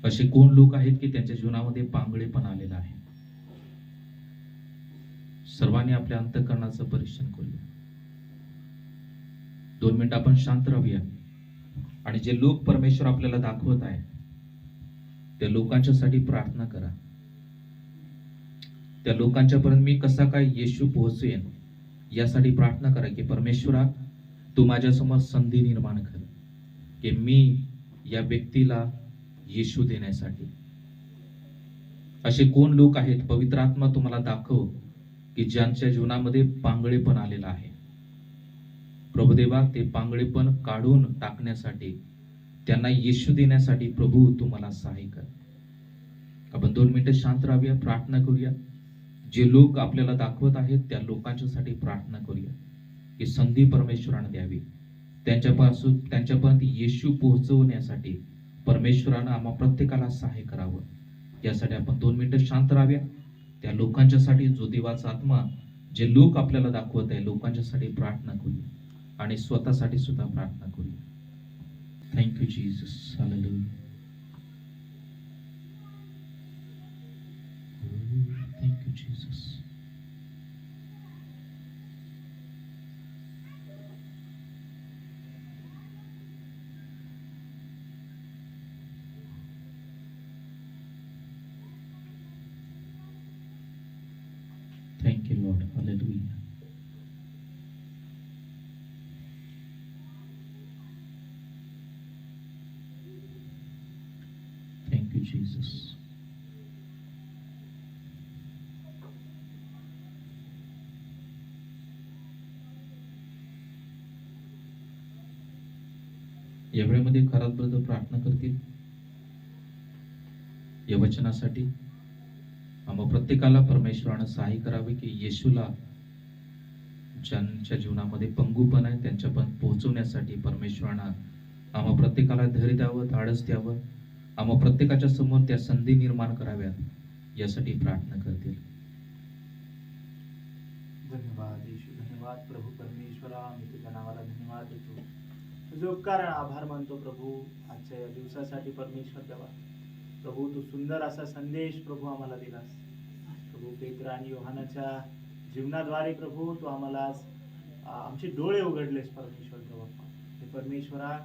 असे कोण लोक आहेत की त्यांच्या जीवनामध्ये पांगळे पण आलेला आहे. सर्वांनी आपल्या अंतःकरणाचं परीक्षण करूया. 2 मिनिट आपण शांत राहूया आणि जे लोक परमेश्वर आपल्याला दाखवत आहे त्या लोकांच्यासाठी प्रार्थना करा. त्या लोकांच्यापर्यंत मी कसा काय येशू पोहोचेन यासाठी प्रार्थना करा की परमेश्वरा तू माझ्यासमोर संधी निर्माण कर की मी या व्यक्तीला येशू देण्यासाठी. असे कोण लोक आहेत पवित्र आत्मा तुम्हाला दाखव की ज्यांच्या जीवनामध्ये पांगळेपण आलेला आहे. प्रभुदेवा ते पांगळेपण काढून टाकण्यासाठी त्यांना येशू देण्यासाठी प्रभू तुम्हाला सहाय्य कर. आपण 2 मिनिटं शांत राहूया, प्रार्थना करूया. जे लोक आपल्याला दाखवत आहेत त्या लोकांच्यासाठी प्रार्थना करूया की संधी परमेश्वराने द्यावी. त्यांच्यापर्यंत येशू पोहोचवण्यासाठी परमेश्वरानं आम्हा प्रत्येकाला सहाय्य करावं. यासाठी आपण 2 मिनिटं शांत राहूया. त्या लोकांच्यासाठी जो देवाचा आत्मा जे लोक आपल्याला दाखवत आहे लोकांच्यासाठी प्रार्थना करूया आणि स्वतःसाठी सुद्धा प्रार्थना करूया. Thank you Jesus. Hallelujah. Thank you Jesus. Thank you, Lord. Hallelujah. Thank you, Jesus. या वेळेमध्ये खरात ब्रदर प्रार्थना करतील या वचनासाठी. आम्हा प्रत्येकाला परमेश्वरानं सहाय्य करावे की येशूला ज्यांच्या जीवनामध्ये पंगुपण आहे त्यांच्यापर्यंत पोहोचवण्यासाठी परमेश्वरानं आम्हा प्रत्येकाला धैर्य द्यावं, धाडस द्यावं. आम्हा प्रत्येकाच्या समोर त्या संधी निर्माण कराव्यात यासाठी प्रार्थना करतील. धन्यवाद येशू, धन्यवाद प्रभू परमेश्वरा. मी तुझ्या नावाला धन्यवाद देतो. तुझे उपकार आणि आभार मानतो प्रभू आजच्या या दिवसासाठी. परमेश्वर देवा प्रभू तू सुंदर असा संदेश प्रभू आम्हाला दिलास प्रभू. पेत्र आणि योहानाच्या जीवनाद्वारे प्रभू तू आम्हाला आज आमचे डोळे उघडलेस परमेश्वर देवा. हे परमेश्वरा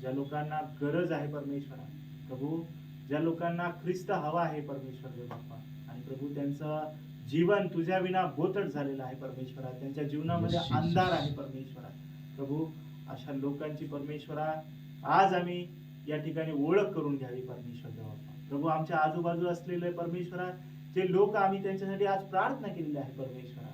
ज्या लोकांना गरज आहे परमेश्वरा प्रभू, ज्या लोकांना ख्रिस्त हवा आहे परमेश्वर देव बाप्पा, आणि प्रभू त्यांचं जीवन तुझ्या विना बोचट झालेलं आहे परमेश्वरा. त्यांच्या जीवनामध्ये Yes, Jesus. अंधार आहे परमेश्वरा प्रभू. अशा लोकांची परमेश्वरा आज आम्ही या ठिकाणी ओळख करून घ्यावी परमेश्वर देवा प्रभू. आमच्या आजूबाजू असलेले परमेश्वरा जे लोक आम्ही त्यांच्यासाठी आज प्रार्थना केलेली आहे परमेश्वरा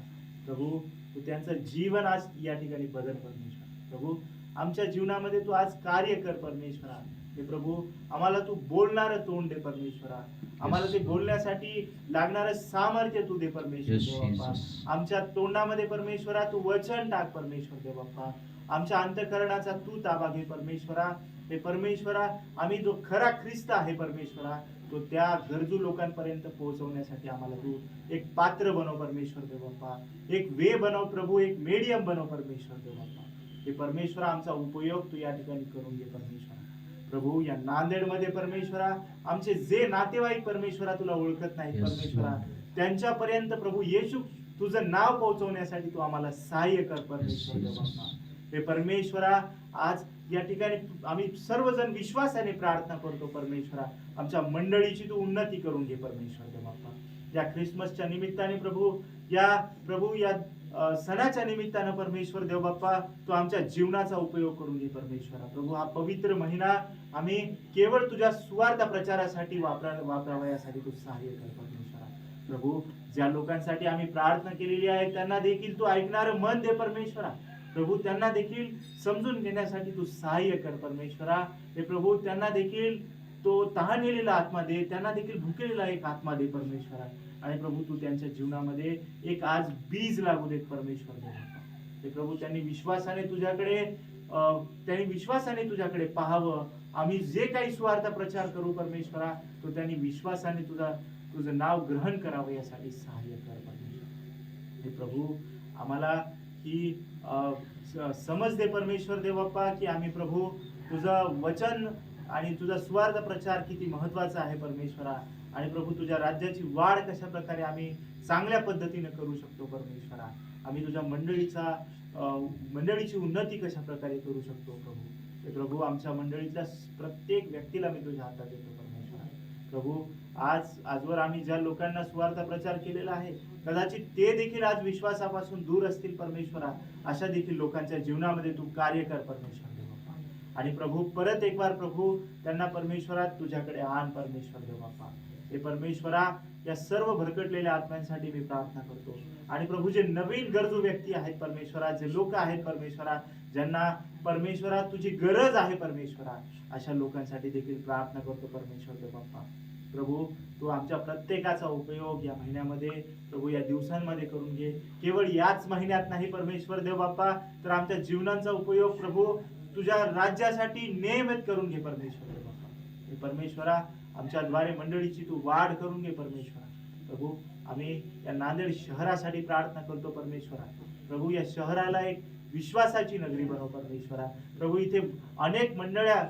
प्रभू, तू त्यांचं जीवन आज या ठिकाणी बदल परमेश्वर प्रभू. आमच्या जीवनामध्ये तू आज कार्य कर परमेश्वरा. हे प्रभू आम्हाला तू बोलणारं तोंड दे परमेश्वरा. आम्हाला ते बोलण्यासाठी लागणारं सामर्थ्य तू दे परमेश्वर Yes, देव बाप्पा. Jesus. आमच्या तोंडामध्ये परमेश्वरा तू वचन टाक परमेश्वर देव बाप्पा. आमच्या अंतःकरणाचा तू ताबा घे परमेश्वरा. हे परमेश्वरा आम्ही जो खरा ख्रिस्त आहे परमेश्वरा तो त्या गरजू लोकांपर्यंत पोहोचवण्यासाठी आम्हाला तू एक पात्र बनव परमेश्वर देव बाप्पा. एक वे बनव प्रभू, एक मीडियम बनव परमेश्वर देव बाप्पा. हे परमेश्वरा आमचा उपयोग तू या ठिकाणी करून घे परमेश्वरा प्रभू. या नांदेडमध्ये परमेश्वरा आमचे जे नातेवाईक परमेश्वरा तुला ओळखत नाहीत Yes, परमेश्वरा Lord. त्यांच्यापर्यंत प्रभू येशू तुझं नाव पोहोचवण्यासाठी तू आम्हाला सहाय्य कर परमेश्वर Yes, देव Jesus. बाप्पा. हे परमेश्वरा, आज या ठिकाणी आम्ही सर्वजण विश्वासाने प्रार्थना करतो परमेश्वरा, आमच्या मंडळीची तू उन्नती करून घे परमेश्वर देव बाप्पा. या ख्रिसमसच्या निमित्ताने प्रभू या सणाच्या निमित्तानं परमेश्वर देव बाप्पा, तू आमच्या जीवनाचा उपयोग करून घे परमेश्वरा. प्रभू, हा पवित्र महिना आम्ही केवळ तुझ्या सुवार्थ प्रचारासाठी वापरावा यासाठी तू सहाय्य कर परमेश्वरा. प्रभू, ज्या लोकांसाठी आम्ही प्रार्थना केलेली आहे त्यांना देखील तू ऐकणारं मन दे परमेश्वरा. प्रभू, त्यांना देखील समजून घेण्यासाठी तू सहाय्य कर परमेश्वरा. हे प्रभू, त्यांना देखील तो तहानलेला आत्मा दे, त्यांना देखील भुकेलेला एक आत्मा दे परमेश्वरा. आणि प्रभू, तू त्यांच्या जीवनामध्ये एक आज बीज लागू देत परमेश्वर देव. हे प्रभू, त्यांनी विश्वासाने तुझ्याकडे पाहावं. आम्ही जे काही सुवार्थ प्रचार करू परमेश्वरा, तो त्यांनी विश्वासाने तुझं नाव ग्रहण करावं यासाठी सहाय्य कर परमेश्वर. हे प्रभू, आम्हाला ही समज दे परमेश्वर देव बाप्पा, की आम्ही प्रभू तुझं वचन आणि तुझा स्वार्थ प्रचार किती महत्वाचा आहे परमेश्वरा. आणि प्रभू, तुझ्या राज्याची वाढ कशा प्रकारे आम्ही चांगल्या पद्धतीने करू शकतो परमेश्वरा. आम्ही तुझ्या मंडळीची उन्नती कशा प्रकारे करू शकतो प्रभू. हे प्रभू, आमच्या मंडळीतल्या प्रत्येक व्यक्तीला मी तुझ्या हातात देतो परमेश्वरा. प्रभू, आजवर आम्ही ज्या लोकांना सुवार्थ प्रचार केलेला आहे, कदाचित ते देखील आज विश्वासापासून दूर असतील परमेश्वरा. अशा देखील लोकांच्या जीवनामध्ये तू कार्य कर परमेश्वर देव बाप्पा. आणि प्रभू, परत एक बार प्रभू, त्यांना परमेश्वरा तुझ्याकडे आण परमेश्वर देव बाप्पा. हे परमेश्वरा, या सर्व भरकटलेल्या आत्म्यांसाठी मी प्रार्थना करतो. आणि प्रभू, जे नवीन गरजू व्यक्ती आहेत परमेश्वरा, जे लोक आहेत परमेश्वरा, ज्यांना परमेश्वरा तुझी गरज आहे परमेश्वरा, अशा लोकांसाठी देखील प्रार्थना करतो परमेश्वर देव बाप्पा. प्रभू, तू आमच्या प्रत्येकाचा उपयोग या महिन्यामध्ये प्रभू, या दिवसांमध्ये करून घे. केवळ याच महिन्यात नाही परमेश्वर देव बाप्पा, तर आमच्या जीवनाचा उपयोग प्रभू तुझ्या राज्यासाठी नियमित करून घे परमेश्वर देव बाप्पा. हे परमेश्वरा, आमच्याद्वारे मंडळीची तू वाढ करून घे परमेश्वरा. प्रभू, आम्ही या नांदेड शहरासाठी प्रार्थना करतो परमेश्वरा. प्रभू, या शहराला एक विश्वासाची नगरी बनव परमेश्वरा. प्रभू, इथे अनेक मंडळ्या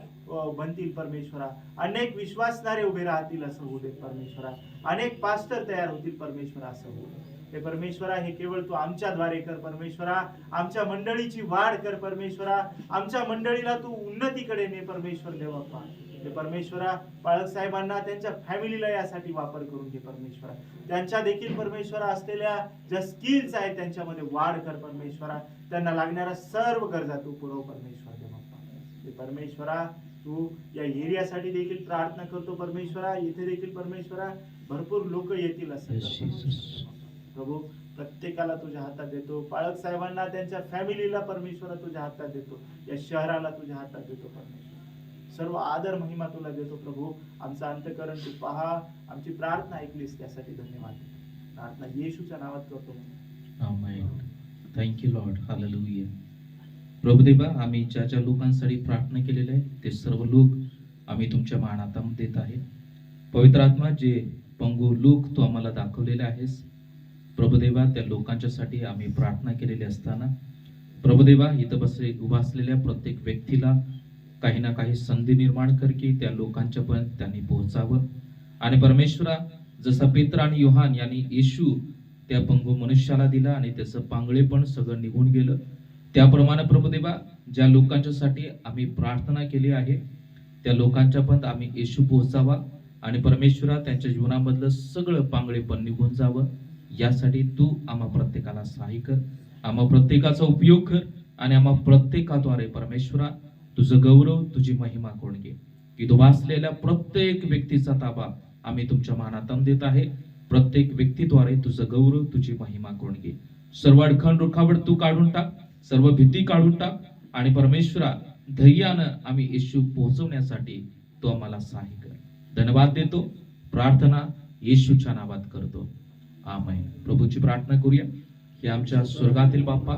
बनतील परमेश्वरा, अनेक विश्वासणारे उभे राहतील असं होऊ देत परमेश्वरा. अनेक पास्टर तयार होतील परमेश्वरा असं होऊ दे. हे परमेश्वरा, हे केवळ तू आमच्याद्वारे कर परमेश्वरा. आमच्या मंडळीची वाढ कर परमेश्वरा. आमच्या मंडळीला तू उन्नतीकडे ने परमेश्वर देव बाप्पा. हे परमेश्वरा, पाळक साहेबांना त्यांच्या फॅमिलीला यासाठी वापर करून घे परमेश्वरा. त्यांच्या देखील परमेश्वरा असलेल्या ज्या स्किल्स आहेत त्यांच्यामध्ये वाढ कर परमेश्वरा. त्यांना लागणाऱ्या सर्व गरजा तू पुरव परमेश्वर देव बाप्पा. हे परमेश्वरा, तू या एरियासाठी देखील प्रार्थना करतो परमेश्वरा. इथे देखील परमेश्वरा भरपूर लोक येतील असं प्रभू, प्रत्येकाला तुझ्या हातात देतो. पाळक साहेबांना त्यांच्या फॅमिलीला परमेश्वरा तुझ्या हातात देतो. या शहराला तुझ्या हातात देतो परमेश्वर. सर्व आदर महिमा तुला देतो प्रभू. आमचं अंतःकरण तू पहा. आमची प्रार्थना ऐकलीस त्यासाठी धन्यवाद. प्रार्थना येशूच्या नावात करतो. आमेन. Thank you Lord. हालेलुया. प्रभुदेवा, आम्ही ज्या ज्या लोकांसाठी प्रार्थना केलेली आहे ते सर्व लोक आम्ही तुमच्या मानात देत आहे. पवित्र आत्मा, जे पंगू लोक तू आम्हाला दाखवलेले आहेस प्रभुदेवा, त्या लोकांच्यासाठी आम्ही प्रार्थना केलेली असताना प्रभुदेवा, इथं उभा असलेल्या प्रत्येक व्यक्तीला काही ना काही संधी निर्माण कर की त्या लोकांच्या पर्यंत त्यांनी पोहोचावं. आणि परमेश्वरा, जसा पेत्र आणि योहान यांनी येशू त्या पंगू मनुष्याला दिला आणि त्याचं पांगळे पण सगळं निघून गेलं, त्याप्रमाणे प्रभुदेवा, ज्या लोकांच्यासाठी आम्ही प्रार्थना केली आहे त्या लोकांच्या पर्यंत आम्ही येशू पोहोचावा. आणि परमेश्वरा, त्यांच्या जीवनामधलं सगळं पांगळे पण निघून जावं यासाठी तू आम्हा प्रत्येकाला सहाय्य कर. आम्हा प्रत्येकाचा उपयोग कर आणि आम्हा प्रत्येकाद्वारे परमेश्वरा तुझं गौरव, तुझी महिमा करून घे. की तो वाचलेल्या प्रत्येक व्यक्तीचा ताबा आम्ही तुमच्या मानात देत आहे. प्रत्येक व्यक्तीद्वारे तुझं गौरव, तुझी महिमा करून घे. सर्व अडखण रुखावट तू काढून टाक, सर्व भीती काढून टाक. आणि परमेश्वरा, धैर्यानं आम्ही येशू पोहोचवण्यासाठी तू आम्हाला सहाय्य कर. धन्यवाद देतो. प्रार्थना येशूच्या नावात करतो. आमेन. प्रभूची प्रार्थना करूया. की आमच्या स्वर्गातील बाप्पा,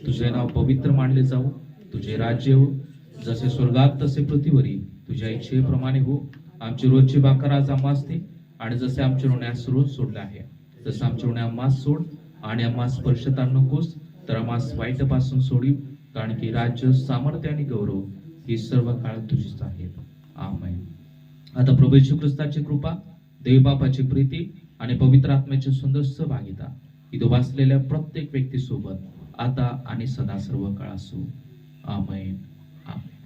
तुझे नाव पवित्र मानले जाऊ, तुझे राज्य हो, जसे स्वर्गात तसे पृथ्वीवरी तुझ्या इच्छेप्रमाणे हो. आमची रोजची भाकर आज आम्हास दे, आणि जसे आमच्या ऋणास रोज सोडले आहे तसं आमच्या ऋणे आम्हास सोड, आणि आम्हास स्पर्शता नकोस तर आम्हास वाईट पासून सोडीव. कारण की राज्य, सामर्थ्य आणि गौरव ही सर्व काळ तुझीच आहेत. आमेन. आता प्रभू येशू ख्रिस्ताची कृपा, देवबापाची प्रीती आणि पवित्र आत्म्याची सुंदर सहभागिता इथं वाचलेल्या प्रत्येक व्यक्तीसोबत आता आणि सदा सर्व काळ असो. आमेन आमेन.